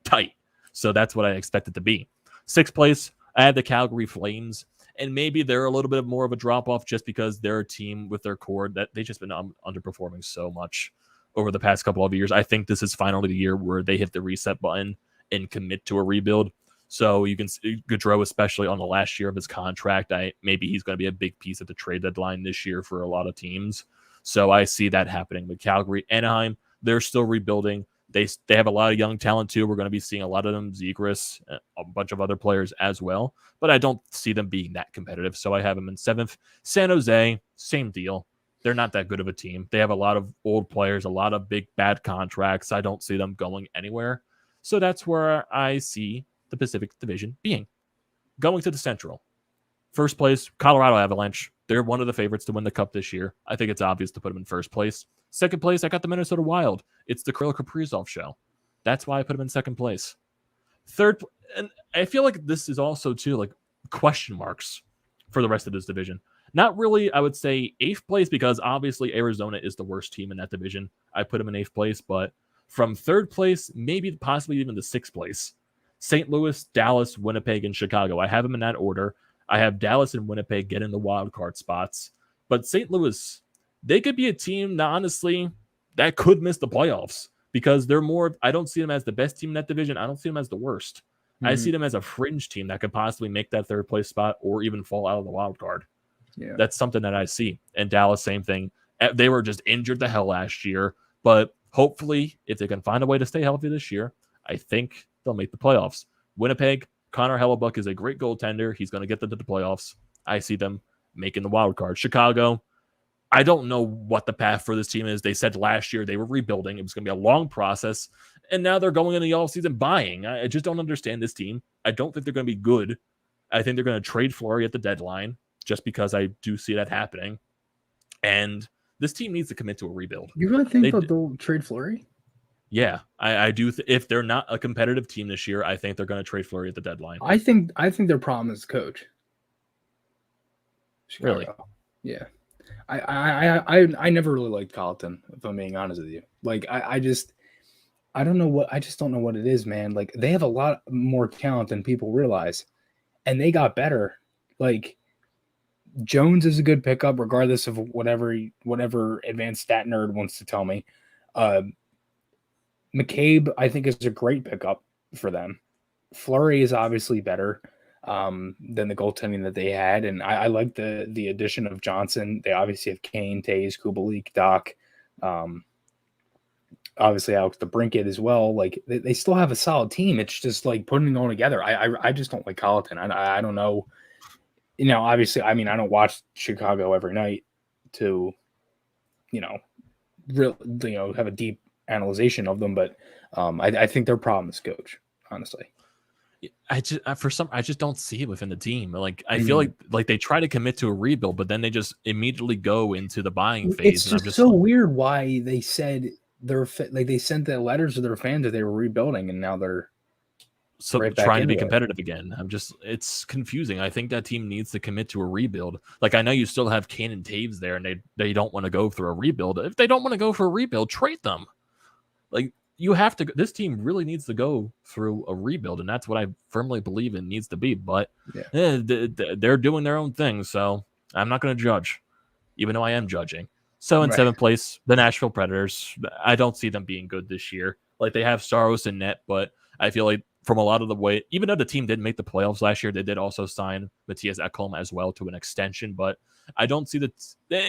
tight. So that's what I expect it to be. Sixth place, I have the Calgary Flames. And maybe they're a little bit more of a drop-off just because they're a team with their core that they've just been underperforming so much over the past couple of years. I think this is finally the year where they hit the reset button and commit to a rebuild. So you can see Gaudreau, especially on the last year of his contract, maybe he's going to be a big piece at the trade deadline this year for a lot of teams. So I see that happening with Calgary. Anaheim, they're still rebuilding. They have a lot of young talent too. We're going to be seeing a lot of them, Zegras, a bunch of other players as well. But I don't see them being that competitive. So I have them in seventh. San Jose, same deal. They're not that good of a team. They have a lot of old players, a lot of big, bad contracts. I don't see them going anywhere. So that's where I see the Pacific Division being. Going to the Central. First place, Colorado Avalanche. They're one of the favorites to win the Cup this year. I think it's obvious to put them in first place. Second place, I got the Minnesota Wild. It's the Kirill Kaprizov show. That's why I put them in second place. Third, and I feel like this is also, too, like question marks for the rest of this division. Not really, I would say, eighth place, because obviously Arizona is the worst team in that division. I put them in eighth place, but from third place, maybe possibly even to sixth place. St. Louis, Dallas, Winnipeg, and Chicago. I have them in that order. I have Dallas and Winnipeg getting the wild card spots. But St. Louis, they could be a team that, honestly, that could miss the playoffs because they're more, I don't see them as the best team in that division. I don't see them as the worst. Mm-hmm. I see them as a fringe team that could possibly make that third place spot or even fall out of the wild card. Yeah. That's something that I see. And Dallas, same thing. They were just injured the hell last year. But hopefully, if they can find a way to stay healthy this year, I think they'll make the playoffs. Winnipeg, Connor Hellebuck is a great goaltender. He's going to get them to the playoffs. I see them making the wild card. Chicago, I don't know what the path for this team is. They said last year they were rebuilding. It was going to be a long process. And now they're going into the offseason buying. I just don't understand this team. I don't think they're going to be good I think they're going to trade Fleury at the deadline just because I do see that happening. And this team needs to commit to a rebuild. You really think they'll trade Fleury? Yeah, I do. If they're not a competitive team this year, I think they're going to trade Fleury at the deadline. I think their problem is coach. Chicago. Really? Yeah. I never really liked Colleton, if I'm being honest with you. Like I just don't know what it is, man. Like they have a lot more talent than people realize, and they got better. Like Jones is a good pickup, regardless of whatever advanced stat nerd wants to tell me. McCabe, I think, is a great pickup for them. Fleury is obviously better than the goaltending that they had, and I like the addition of Johnson. They obviously have Kane, Taves, Kubalik, Doc, obviously Alex DeBrincat as well. Like they still have a solid team. It's just like putting it all together. I just don't like Colleton. I don't know. You know, obviously, I mean, I don't watch Chicago every night to, have a deep analyzation of them, but I think their problem is coach, honestly. I just don't see it within the team. Like I feel like they try to commit to a rebuild, but then they just immediately go into the buying phase. It's just so weird why they said they sent the letters to their fans that they were rebuilding, and now they're trying to be competitive again. It's confusing. I think that team needs to commit to a rebuild. Like I know you still have Kane and Taves there, and they don't want to go through a rebuild. If they don't want to go for a rebuild, trade them. Like you have to. This team really needs to go through a rebuild, and that's what I firmly believe it needs to be. But they're doing their own thing, so I'm not going to judge, even though I am judging. So in seventh place, the Nashville Predators. I don't see them being good this year. Like they have Saros and net, but I feel like from a lot of the way, even though the team didn't make the playoffs last year, they did also sign Matthias Ekholm as well to an extension. But I don't see that,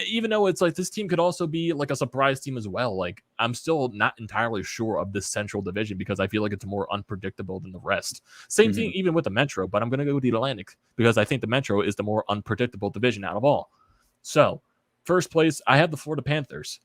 even though it's like this team could also be like a surprise team as well. Like I'm still not entirely sure of this Central Division because I feel like it's more unpredictable than the rest. Same thing even with the Metro, but I'm going to go with the Atlantic because I think the Metro is the more unpredictable division out of all. So first place, I have the Florida Panthers.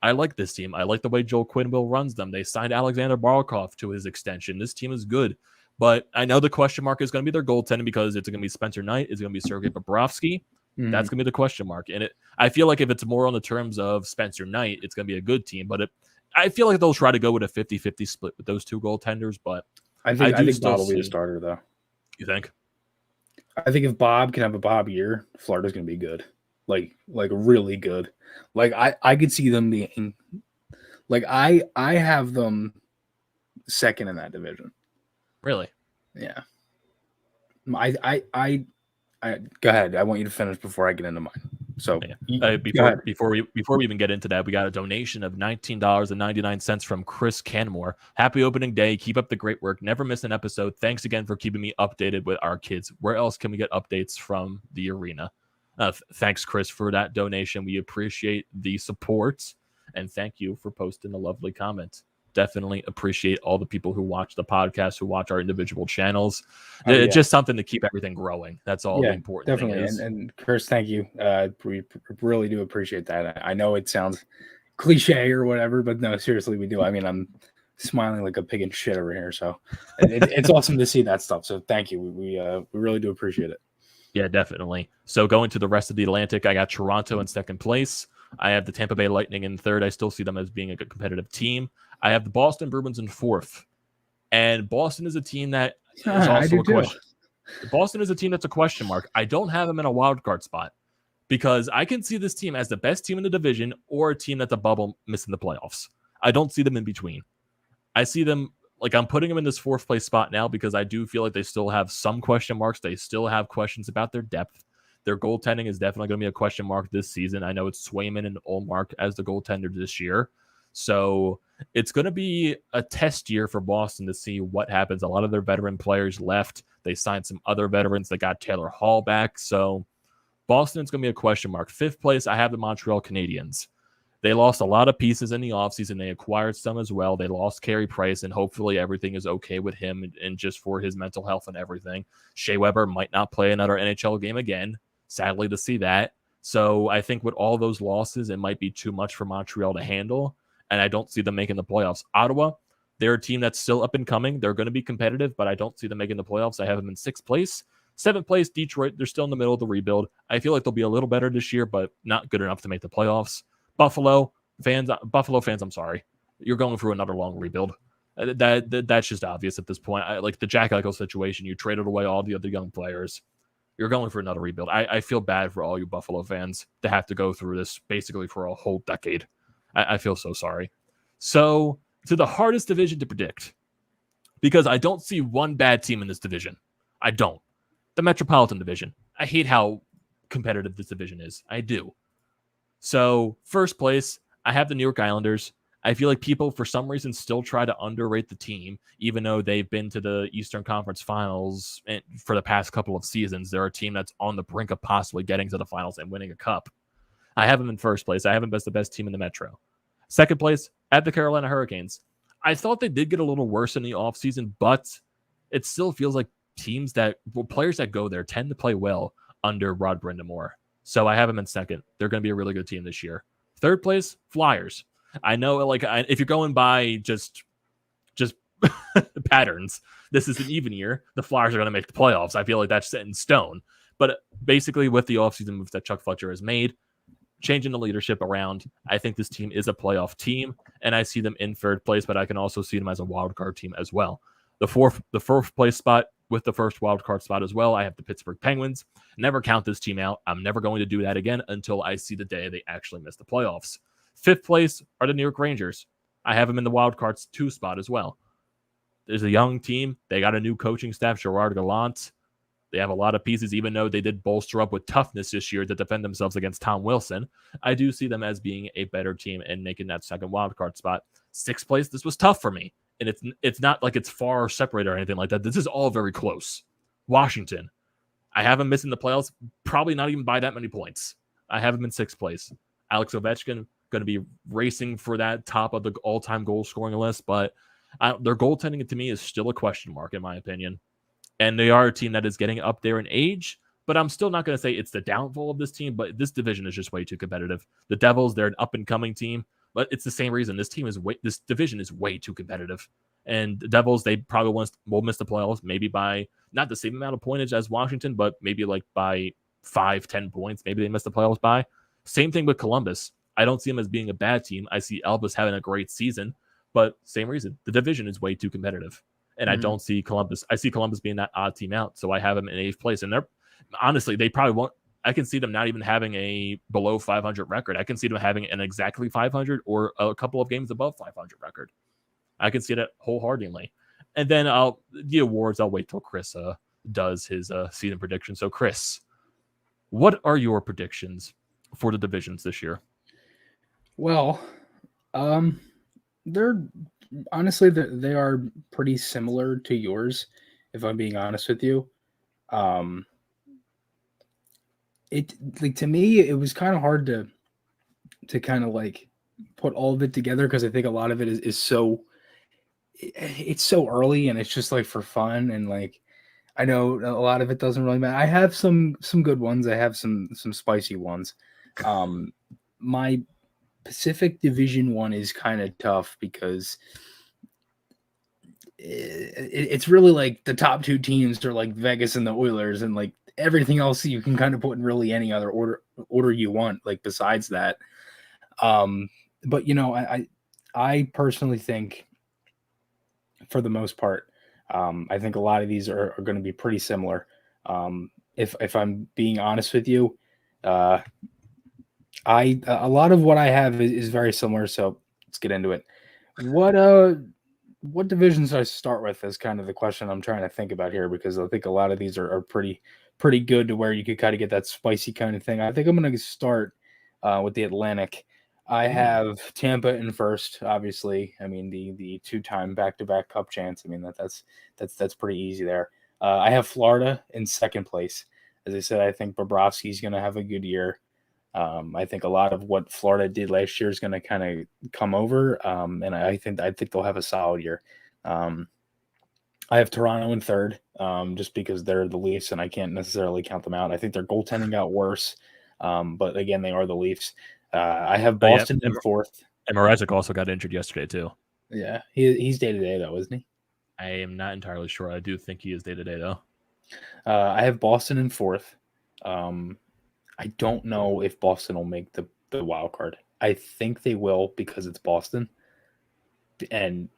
I like this team. I like the way Joel Quenneville runs them. They signed Alexander Barkov to his extension. This team is good. But I know the question mark is going to be their goaltending because it's going to be Spencer Knight. It's going to be Sergei Bobrovsky. That's going to be the question mark. And I feel like if it's more on the terms of Spencer Knight, it's going to be a good team. But I feel like they'll try to go with a 50-50 split with those two goaltenders. But I think Bob will be the starter, though. You think? I think if Bob can have a Bob year, Florida's going to be good. Like really good. Like I could see them being like I have them second in that division. Really? Yeah. I go ahead. I want you to finish before I get into mine. So before we even get into that, we got a donation of $19.99 from Chris Canmore. Happy opening day. Keep up the great work. Never miss an episode. Thanks again for keeping me updated with our kids. Where else can we get updates from the arena? Thanks, Chris, for that donation. We appreciate the support, and thank you for posting a lovely comment. Definitely appreciate all the people who watch the podcast, who watch our individual channels. It's just something to keep everything growing. That's all the important thing is. And Chris, thank you. We really do appreciate that. I know it sounds cliche or whatever, but no, seriously, we do. I mean, I'm smiling like a pig in shit over here, so it's awesome to see that stuff. So thank you. We really do appreciate it. Yeah, definitely. So going to the rest of the Atlantic, I got Toronto in second place. I have the Tampa Bay Lightning in third. I still see them as being a good competitive team. I have the Boston Bruins in fourth. And Boston is a team that is also a question. Boston is a team that's a question mark. I don't have them in a wild card spot because I can see this team as the best team in the division or a team that's a bubble missing the playoffs. I don't see them in between. I see them like I'm putting them in this fourth place spot now because I do feel like they still have some question marks. They still have questions about their depth. Their goaltending is definitely going to be a question mark this season. I know it's Swayman and Ullmark as the goaltender this year. So it's going to be a test year for Boston to see what happens. A lot of their veteran players left. They signed some other veterans. They got Taylor Hall back. So Boston's going to be a question mark. Fifth place, I have the Montreal Canadiens. They lost a lot of pieces in the offseason. They acquired some as well. They lost Carey Price, and hopefully everything is okay with him and just for his mental health and everything. Shea Weber might not play another NHL game again. Sadly to see that. So I think with all those losses, it might be too much for Montreal to handle, and I don't see them making the playoffs. Ottawa, they're a team that's still up and coming. They're going to be competitive, but I don't see them making the playoffs. I have them in sixth place. 7th place, Detroit. They're still in the middle of the rebuild. I feel like they'll be a little better this year, but not good enough to make the playoffs. Buffalo fans, I'm sorry. You're going through another long rebuild. That's just obvious at this point. Like the Jack Eichel situation, you traded away all the other young players. You're going for another rebuild. I feel bad for all you Buffalo fans to have to go through this basically for a whole decade. I feel so sorry. So, to the hardest division to predict, because I don't see one bad team in this division. I don't. The Metropolitan Division. I hate how competitive this division is. I do. So, first place, I have the New York Islanders. I feel like people, for some reason, still try to underrate the team, even though they've been to the Eastern Conference Finals for the past couple of seasons. They're a team that's on the brink of possibly getting to the finals and winning a cup. I have them in first place. I have them as the best team in the Metro. Second place, at the Carolina Hurricanes. I thought they did get a little worse in the offseason, but it still feels like players that go there tend to play well under Rod Brind'Amour. So I have them in second. They're going to be a really good team this year. Third place, Flyers. I know, if you're going by just patterns, this is an even year. The Flyers are going to make the playoffs. I feel like that's set in stone. But basically, with the offseason moves that Chuck Fletcher has made, changing the leadership around, I think this team is a playoff team, and I see them in third place, but I can also see them as a wild card team as well. The fourth place spot with the first wild card spot as well, I have the Pittsburgh Penguins. Never count this team out. I'm never going to do that again until I see the day they actually miss the playoffs. Fifth place are the New York Rangers. I have them in the wild cards 2 spot as well. There's a young team. They got a new coaching staff, Gerard Gallant. They have a lot of pieces, even though they did bolster up with toughness this year to defend themselves against Tom Wilson. I do see them as being a better team and making that second wild card spot. 6th place, this was tough for me. And it's not like it's far separated or anything like that. This is all very close. Washington. I have them missing the playoffs, probably not even by that many points. I have them in 6th place. Alex Ovechkin going to be racing for that top of the all-time goal scoring list, but their goaltending to me is still a question mark in my opinion. And they are a team that is getting up there in age, but I'm still not going to say it's the downfall of this team, but this division is just way too competitive. The Devils, they're an up-and-coming team, but it's the same reason. This division is way too competitive. And the Devils, they probably will miss the playoffs, maybe by not the same amount of pointage as Washington, but maybe like by 5-10 points. Maybe they miss the playoffs by. Same thing with Columbus. I don't see them as being a bad team. I see Elvis having a great season, but same reason. The division is way too competitive. And I don't see Columbus. I see Columbus being that odd team out. So I have them in 8th place. And they're honestly, they probably won't. I can see them not even having a below 500 record. I can see them having an exactly 500 or a couple of games above 500 record. I can see that wholeheartedly. And then the awards, I'll wait till Chris does his season prediction. So Chris, what are your predictions for the divisions this year? Well, they're honestly they are pretty similar to yours, if I'm being honest with you. It to me it was kind of hard to kind of like put all of it together because I think a lot of it is so it's so early and it's just like for fun, and like I know a lot of it doesn't really matter. I have some good ones. I have some spicy ones. My Pacific Division one is kind of tough because it's really like the top 2 teams are like Vegas and the Oilers, and like everything else you can kind of put in really any other order you want, like besides that. But you know, I personally think for the most part, I think a lot of these are going to be pretty similar. If I'm being honest with you, a lot of what I have is very similar. So let's get into it. What divisions do I start with is kind of the question I'm trying to think about here, because I think a lot of these are pretty good to where you could kind of get that spicy kind of thing. I think I'm going to start with the Atlantic. I have Tampa in first, obviously. I mean, the 2-time back-to-back cup chance. I mean, that's pretty easy there. I have Florida in second place. As I said, I think Bobrovsky's going to have a good year. I think a lot of what Florida did last year is going to kind of come over, and I think they'll have a solid year. I have Toronto in third, just because they're the Leafs, and I can't necessarily count them out. I think their goaltending got worse, but again, they are the Leafs. I have Boston in fourth. And Mrazek also got injured yesterday too. Yeah, he's day-to-day though, isn't he? I am not entirely sure. I do think he is day-to-day though. I have Boston in fourth. I don't know if Boston will make the wild card. I think they will because it's Boston, and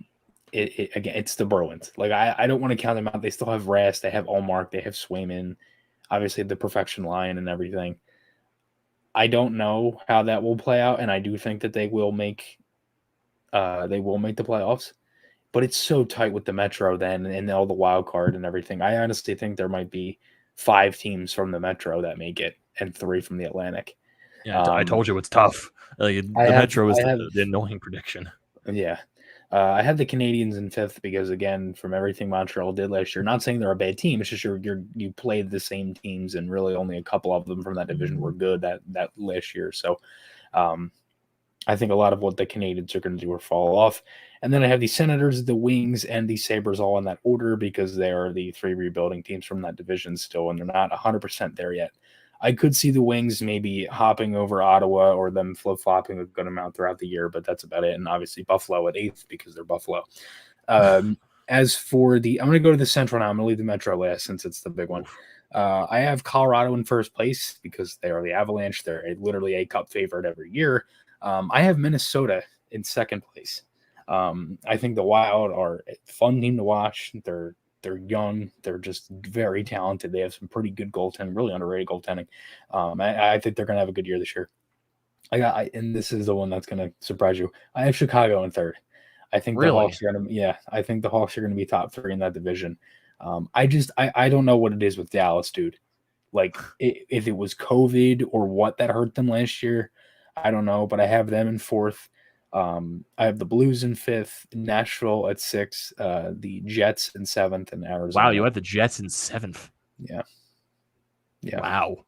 again, it's the Bruins. Like I don't want to count them out. They still have Rest, they have Allmark, they have Swayman, obviously the perfection line and everything. I don't know how that will play out, and I do think that they will make the playoffs. But it's so tight with the Metro then and all the wild card and everything. I honestly think there might be 5 teams from the Metro that make it and 3 from the Atlantic. Yeah, I told you it's tough. The Metro is the annoying prediction. Yeah. I have the Canadiens in 5th because, again, from everything Montreal did last year, not saying they're a bad team. It's just you played the same teams, and really only a couple of them from that division were good that last year. So I think a lot of what the Canadiens are going to do will fall off. And then I have the Senators, the Wings, and the Sabres all in that order because they are the 3 rebuilding teams from that division still, and they're not 100% there yet. I could see the Wings maybe hopping over Ottawa or them flip-flopping a good amount throughout the year, but that's about it. And obviously Buffalo at 8th because they're Buffalo. As for I'm going to go to the Central now. I'm going to leave the Metro last since it's the big one. I have Colorado in first place because they are the Avalanche. They're literally a cup favorite every year. I have Minnesota in second place. I think the Wild are a fun team to watch. They're young. They're just very talented. They have some pretty good goaltending, really underrated goaltending. I think they're going to have a good year this year. And this is the one that's going to surprise you. I have Chicago in third. I think the Hawks are going to, I think the Hawks are going to be top 3 in that division. I don't know what it is with Dallas, dude. Like if it was COVID or what that hurt them last year, I don't know, but I have them in 4th. I have the Blues in 5th, Nashville at 6th, the Jets in 7th, and Arizona. Wow, you have the Jets in 7th. Yeah. Wow.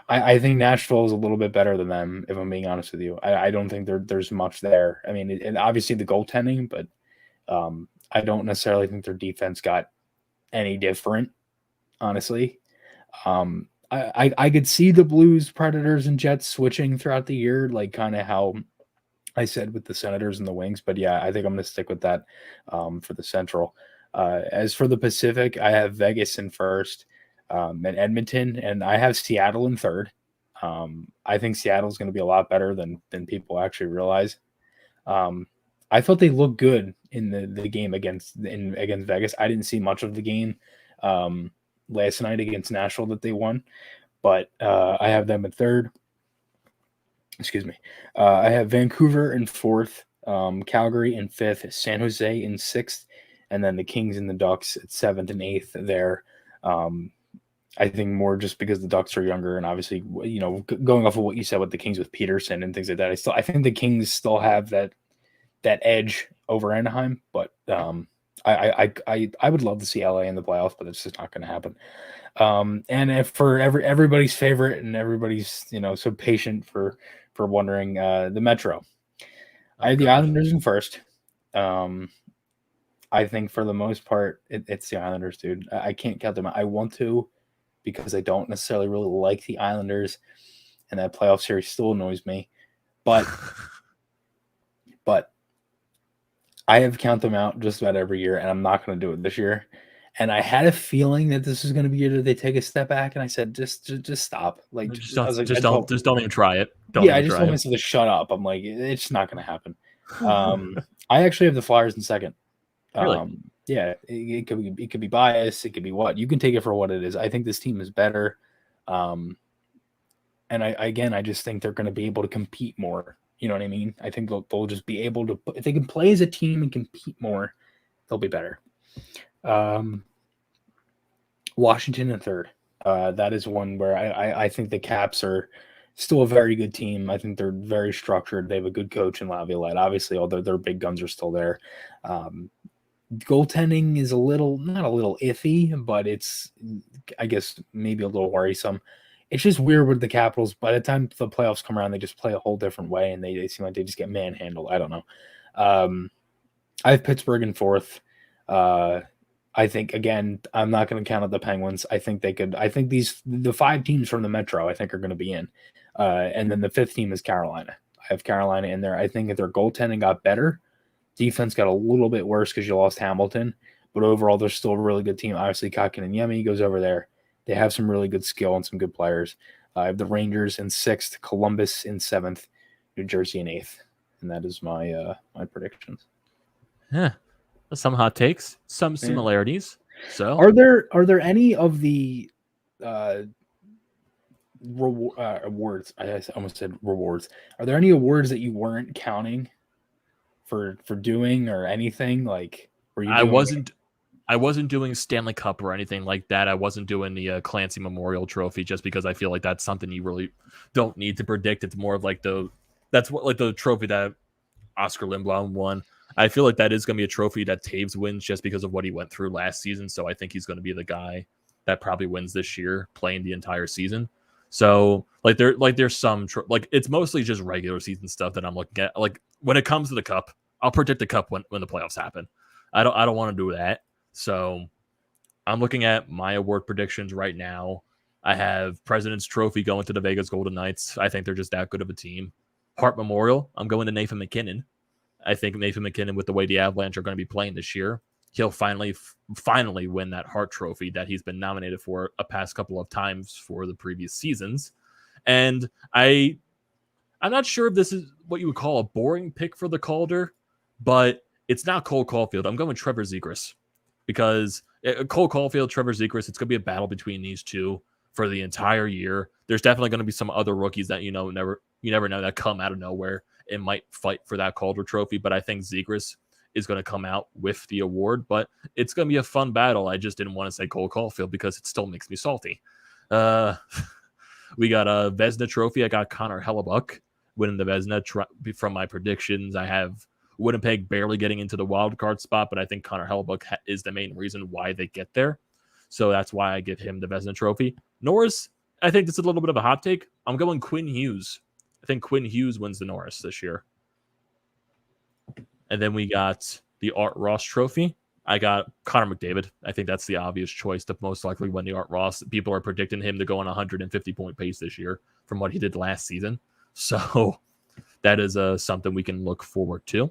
I think Nashville is a little bit better than them, if I'm being honest with you. I don't think there's much there. I mean, and obviously the goaltending, but I don't necessarily think their defense got any different, honestly. I could see the Blues, Predators, and Jets switching throughout the year, like kind of how I said with the Senators and the Wings. But yeah, I think I'm going to stick with that for the Central. As for the Pacific, I have Vegas in first and Edmonton, and I have Seattle in third. I think Seattle's going to be a lot better than people actually realize. I thought they looked good in the game against Vegas. I didn't see much of the game last night against Nashville that they won, but I have them in third. Excuse me. I have Vancouver in 4th, Calgary in 5th, San Jose in 6th, and then the Kings and the Ducks at 7th and 8th there. I think more just because the Ducks are younger, and obviously, going off of what you said with the Kings with Peterson and things like that, I think the Kings still have that edge over Anaheim, but I would love to see LA in the playoffs, but it's just not going to happen. And if for everybody's favorite and everybody's so patient for wondering, the Metro, I have the Islanders in first. I think for the most part it's the Islanders, dude. I can't count them out. I want to because I don't necessarily really like the Islanders, and that playoff series still annoys me. But I have count them out just about every year, and I'm not going to do it this year. And I had a feeling that this was going to be a year that they take a step back, and I said, just stop. Like, just don't even try it. I just told myself to shut up. I'm like, it's not going to happen. I actually have the Flyers in second. Really? Yeah, it could be bias. It could be what you can take it for what it is. I think this team is better. And I just think they're going to be able to compete more. You know what I mean? I think they'll just be able to, if they can play as a team and compete more, they'll be better. Washington in third. That is one where I think the Caps are still a very good team. I think they're very structured. They have a good coach in Laviolette. Obviously, all their big guns are still there. Goaltending is not a little iffy, but it's, I guess, maybe a little worrisome. It's just weird with the Capitals. By the time the playoffs come around, they just play a whole different way, and they seem like they just get manhandled. I don't know. I have Pittsburgh in fourth. I think, again, I'm not going to count out the Penguins. I think they could. I think the 5 teams from the Metro, I think, are going to be in. And then the 5th team is Carolina. I have Carolina in there. I think if their goaltending got better, defense got a little bit worse because you lost Hamilton. But overall, they're still a really good team. Obviously, Kotkaniemi goes over there. They have some really good skill and some good players. I have the Rangers in 6th, Columbus in 7th, New Jersey in 8th. And that is my my predictions. Yeah. Some hot takes, some similarities. So are there any of the awards? I almost said rewards. Are there any awards that you weren't counting for doing or anything? Like, were you doing I wasn't doing Stanley Cup or anything like that. I wasn't doing the Clancy Memorial Trophy just because I feel like that's something you really don't need to predict. It's more of like the trophy that Oscar Lindblom won. I feel like that is going to be a trophy that Taves wins just because of what he went through last season. So I think he's going to be the guy that probably wins this year, playing the entire season. So there's some it's mostly just regular season stuff that I'm looking at. Like when it comes to the Cup, I'll predict the Cup when the playoffs happen. I don't want to do that. So I'm looking at my award predictions right now. I have President's Trophy going to the Vegas Golden Knights. I think they're just that good of a team. Hart Memorial, I'm going to Nathan McKinnon. I think Nathan McKinnon, with the way the Avalanche are going to be playing this year, he'll finally win that Hart Trophy that he's been nominated for a past couple of times for the previous seasons. And I'm not sure if this is what you would call a boring pick for the Calder, but it's not Cole Caulfield. I'm going Trevor Zegras because Cole Caulfield, Trevor Zegras, it's going to be a battle between these two for the entire year. There's definitely going to be some other rookies that you never know that come out of nowhere and might fight for that Calder Trophy, but I think Zegras is going to come out with the award, but it's going to be a fun battle. I just didn't want to say Cole Caulfield because it still makes me salty. We got a Vezina Trophy. I got Connor Hellebuck winning the Vezina from my predictions. I have Winnipeg barely getting into the wild card spot, but I think Connor Hellebuck is the main reason why they get there. So that's why I give him the Vezina Trophy. Norris, I think it's a little bit of a hot take. I'm going Quinn Hughes. I think Quinn Hughes wins the Norris this year. And then we got the Art Ross Trophy. I got Connor McDavid. I think that's the obvious choice to most likely win the Art Ross. People are predicting him to go on a 150-point pace this year from what he did last season. So that is something we can look forward to.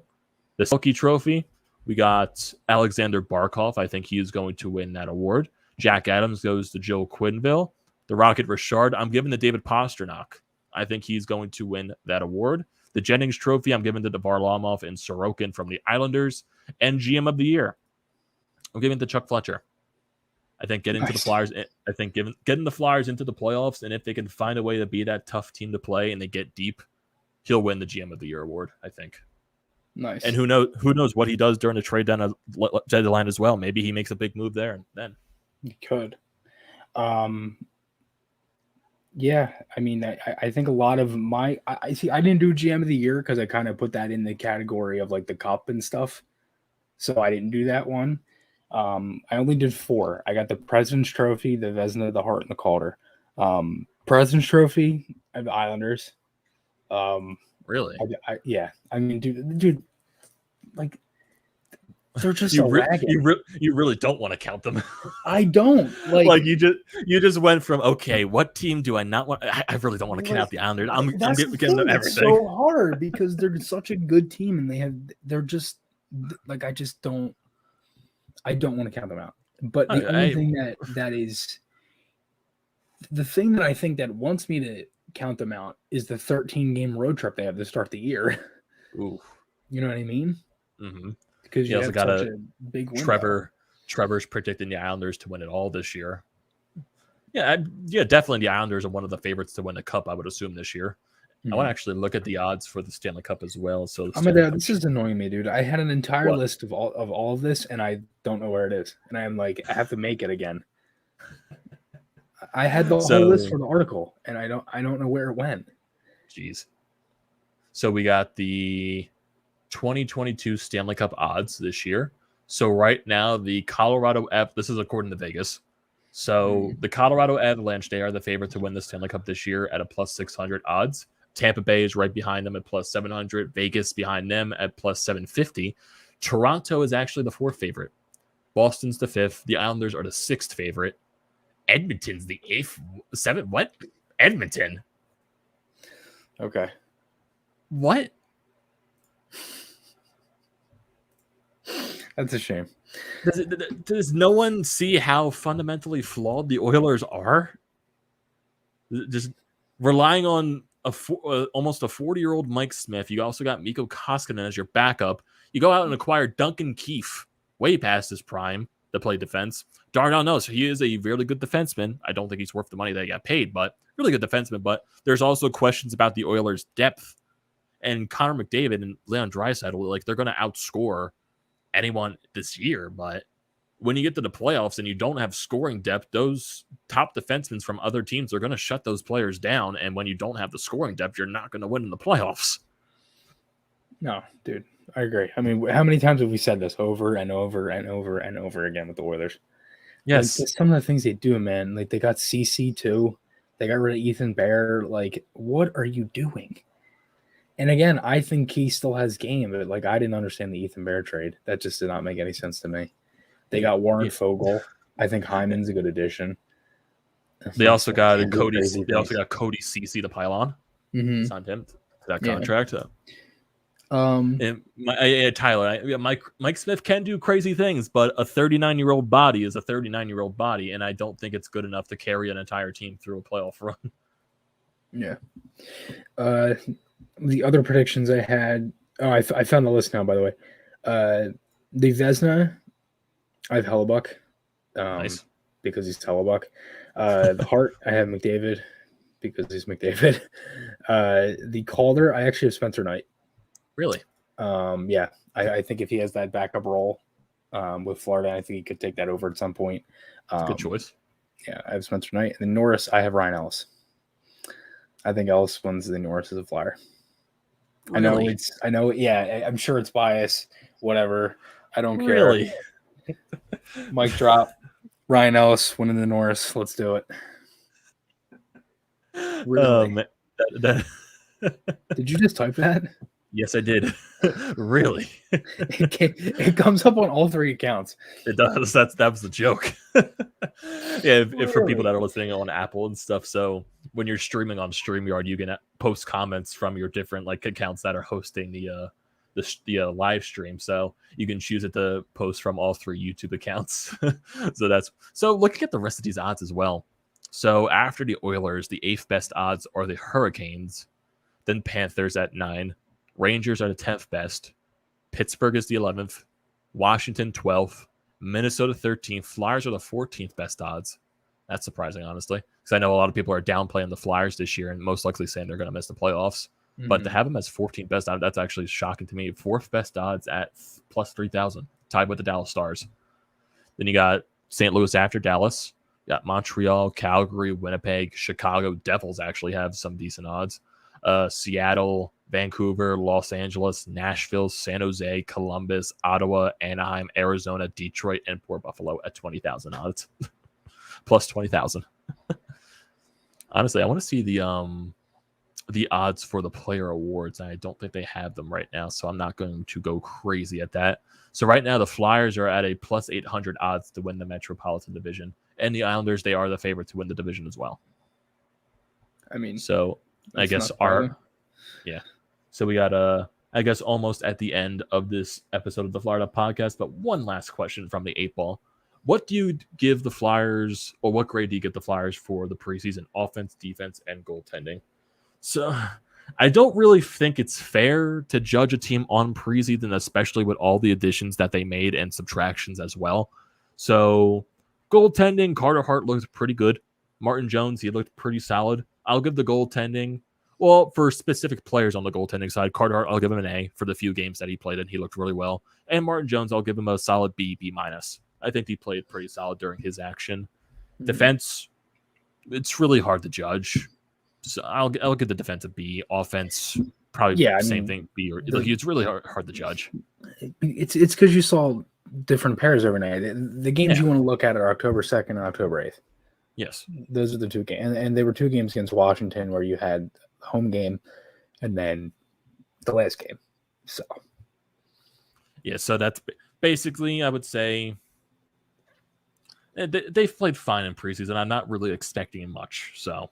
The Selke Trophy, we got Alexander Barkov. I think he is going to win that award. Jack Adams goes to Joe Quenneville. The Rocket Richard, I'm giving to David Pastrnak. I think he's going to win that award. The Jennings Trophy, I'm giving to Varlamov and Sorokin from the Islanders. And GM of the Year, I'm giving to Chuck Fletcher. I think getting to the Flyers, I think getting the Flyers into the playoffs, and if they can find a way to be that tough team to play and they get deep, he'll win the GM of the Year award, I think. Nice. And who knows what he does during the trade deadline as well. Maybe he makes a big move there and then. He could. Yeah, I mean, I think a lot of I see. I didn't do GM of the Year because I kind of put that in the category of like the Cup and stuff. So I didn't do that one. I only did 4. I got the President's Trophy, the Vezina, the Hart, and the Calder. President's Trophy, I have the Islanders. Really? Yeah. I mean, dude, like they're just you really don't want to count them. I don't like you just went from okay, what team do I not want? I really don't want to count the Islanders. I'm giving them everything. It's so hard because they're such a good team and they're just like I don't want to count them out. But the only thing that is the thing that I think that wants me to count them out is the 13-game road trip they have to start the year. Ooh. You know what I mean? Mm-hmm. Because you also got a big window. Trevor's predicting the Islanders to win it all this year. Yeah, definitely the Islanders are one of the favorites to win the Cup, I would assume, this year. Mm-hmm. I want to actually look at the odds for the Stanley Cup as well. So this is annoying me, dude. I had an entire list of all of this, and I don't know where it is. And I'm like, I have to make it again. I had the whole list for the article, and I don't know where it went. Jeez. So we got the 2022 Stanley Cup odds this year. So right now, the Colorado this is according to Vegas. So the Colorado Avalanche, they are the favorite to win the Stanley Cup this year at a plus 600 odds. Tampa Bay is right behind them at plus 700. Vegas behind them at plus 750. Toronto is actually the 4th favorite. Boston's the 5th. The Islanders are the 6th favorite. Edmonton's the 8th. 7th. What? Edmonton. Okay. What? That's a shame. Does no one see how fundamentally flawed the Oilers are? Just relying on almost a 40-year-old Mike Smith. You also got Mikko Koskinen as your backup. You go out and acquire Duncan Keith, way past his prime, to play defense. Darnell knows he is a really good defenseman. I don't think he's worth the money that he got paid, but really good defenseman. But there's also questions about the Oilers' depth. And Connor McDavid and Leon Draisaitl, like, they're going to outscore anyone this year. But when you get to the playoffs and you don't have scoring depth, those top defensemen from other teams are going to shut those players down. And when you don't have the scoring depth, you're not going to win in the playoffs. No, dude, I agree. I mean, how many times have we said this over and over and over and over again with the Oilers? Yes. Like, some of the things they do, man. Like, they got CC too. They got rid of Ethan Bear. Like, what are you doing? And again, I think he still has game, but like, I didn't understand the Ethan Bear trade. That just did not make any sense to me. They got Warren Fogle. I think Hyman's a good addition. They also got Cody. They also got Cody Ceci to pile on. Mm-hmm. Signed him to that contract. Yeah. Tyler, Mike Smith can do crazy things, but a 39-year-old body is a 39-year-old body, and I don't think it's good enough to carry an entire team through a playoff run. Yeah. The other predictions I had. Oh, I found the list now. By the way, the Vezina, I have Hellebuck, Nice, because he's Hellebuck. The Hart, I have McDavid because he's McDavid. The Calder, I actually have Spencer Knight. Really? Yeah, I think if he has that backup role with Florida, I think he could take that over at some point. Good choice. Yeah, I have Spencer Knight. And then Norris, I have Ryan Ellis. I think Ellis wins the Norris as a Flyer. Really? I know. Yeah, I'm sure it's bias. Whatever. I don't care. Really? Mic drop. Ryan Ellis winning the Norris. Let's do it. Really? Did you just type that? Yes, I did. Really? It comes up on all three accounts. It does. That was the joke. Yeah, if for people that are listening on Apple and stuff. So when you're streaming on StreamYard, you can post comments from your different like accounts that are hosting the live stream. So you can choose it to post from all three YouTube accounts. So looking at the rest of these odds as well. So after the Oilers, the 8th best odds are the Hurricanes, then Panthers at 9, Rangers are the 10th best, Pittsburgh is the 11th, Washington 12th, Minnesota 13th, Flyers are the 14th best odds. That's surprising, honestly, because I know a lot of people are downplaying the Flyers this year and most likely saying they're going to miss the playoffs. Mm-hmm. But to have them as 14th best odds, that's actually shocking to me. 4th best odds at plus 3,000, tied with the Dallas Stars. Then you got St. Louis after Dallas. You got Montreal, Calgary, Winnipeg, Chicago. Devils actually have some decent odds. Seattle, Vancouver, Los Angeles, Nashville, San Jose, Columbus, Ottawa, Anaheim, Arizona, Detroit, and Port Buffalo at 20,000 odds. Plus 20,000. Honestly, I want to see the odds for the player awards. I don't think they have them right now, so I'm not going to go crazy at that. So right now, the Flyers are at a plus 800 odds to win the Metropolitan Division, and the Islanders, they are the favorite to win the division as well. I mean, so I guess yeah. So we got I guess almost at the end of this episode of the Florida podcast, but one last question from the 8-ball. What do you give the Flyers, or what grade do you give the Flyers for the preseason offense, defense, and goaltending? So I don't really think it's fair to judge a team on preseason, especially with all the additions that they made and subtractions as well. So goaltending, Carter Hart looked pretty good. Martin Jones, he looked pretty solid. I'll give the goaltending, well, for specific players on the goaltending side, Carter Hart, I'll give him an A for the few games that he played in. He looked really well. And Martin Jones, I'll give him a solid B, B-. I think he played pretty solid during his action. Mm-hmm. Defense, it's really hard to judge. So I'll give the defense a B. Offense, probably same thing, B. Or it's really hard to judge. It's because you saw different pairs every night. The games you want to look at are October 2nd and October 8th. Yes. Those are the two games. And they were two games against Washington where you had the home game and then the last game. So. Yeah, so that's basically, I would say, they've played fine in preseason. I'm not really expecting much. So,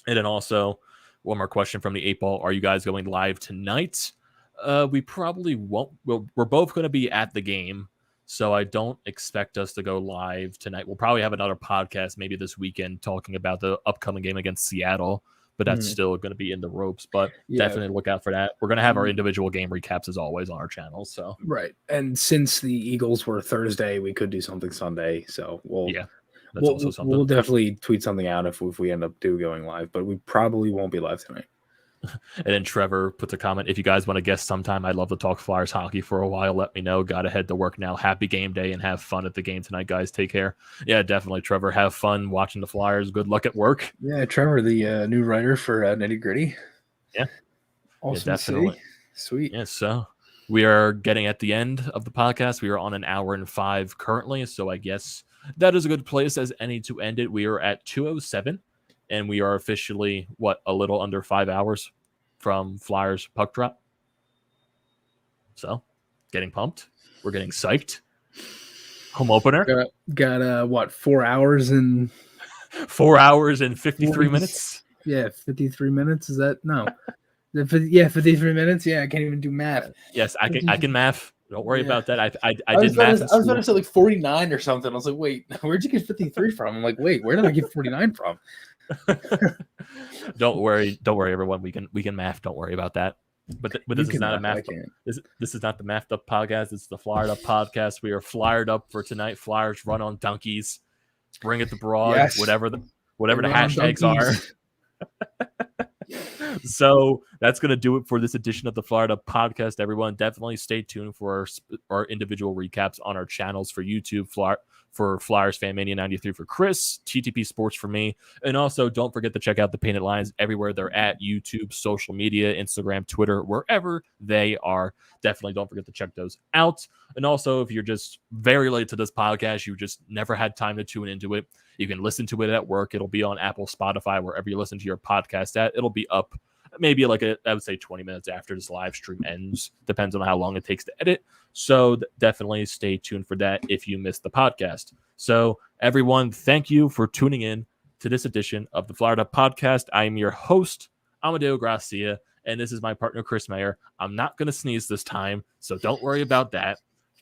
and then also, one more question from the 8-ball. Are you guys going live tonight? We probably won't. We're both going to be at the game, so I don't expect us to go live tonight. We'll probably have another podcast maybe this weekend talking about the upcoming game against Seattle, but that's still going to be in the ropes. But definitely look out for that. We're going to have our individual game recaps as always on our channel. So right, and since the Eagles were Thursday, we could do something Sunday. So we'll definitely tweet something out if we end up going live, but we probably won't be live tonight. And then Trevor puts a comment. If you guys want to guest sometime, I'd love to talk Flyers hockey for a while. Let me know. Got to head to work now. Happy game day and have fun at the game tonight, guys. Take care. Yeah, definitely, Trevor. Have fun watching the Flyers. Good luck at work. Yeah, Trevor, the new writer for Nitty Gritty. Yeah. Awesome. Yeah, definitely. Sweet. Yeah, so we are getting at the end of the podcast. We are on 1 hour and 5 currently, so I guess that is a good place as any to end it. We are at 2:07, and we are officially, a little under 5 hours from Flyers puck drop. So, getting pumped. We're getting psyched. Home opener. Got 4 hours and 4 hours and 53 minutes. Yeah, 53 minutes. Is that no? 53 minutes. Yeah, I can't even do math. Yes, I can math. Don't worry about that. I did math. I was about to say like 49 or something. I was like, wait, where'd you get 53 from? I'm like, wait, where did I get 49 from? Don't worry, everyone. We can math. Don't worry about that. But this is not a math. This is not the Mathed Up podcast. It's the Flyered Up podcast. We are flyered up for tonight. Flyers run on donkeys. Bring it to Broad. Yes. Whatever the hashtags are. So that's going to do it for this edition of the Flyered Up podcast, everyone. Definitely stay tuned for our individual recaps on our channels for YouTube, for Flyers Fan Mania 93 for Chris, TTP Sports for me. And also don't forget to check out the Painted Lines everywhere they're at: YouTube, social media, Instagram, Twitter, wherever they are. Definitely don't forget to check those out. And also, if you're just very late to this podcast, you just never had time to tune into it, you can listen to it at work. It'll be on Apple, Spotify, wherever you listen to your podcast at. It'll be up maybe I would say 20 minutes after this live stream ends. Depends on how long it takes to edit. So definitely stay tuned for that if you missed the podcast. So everyone, thank you for tuning in to this edition of the Flyered Up podcast. I am your host, Amedeo Grassia, and this is my partner, Chris Maher. I'm not going to sneeze this time, so don't worry about that.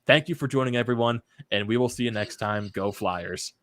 Thank you for joining, everyone, and we will see you next time. Go Flyers.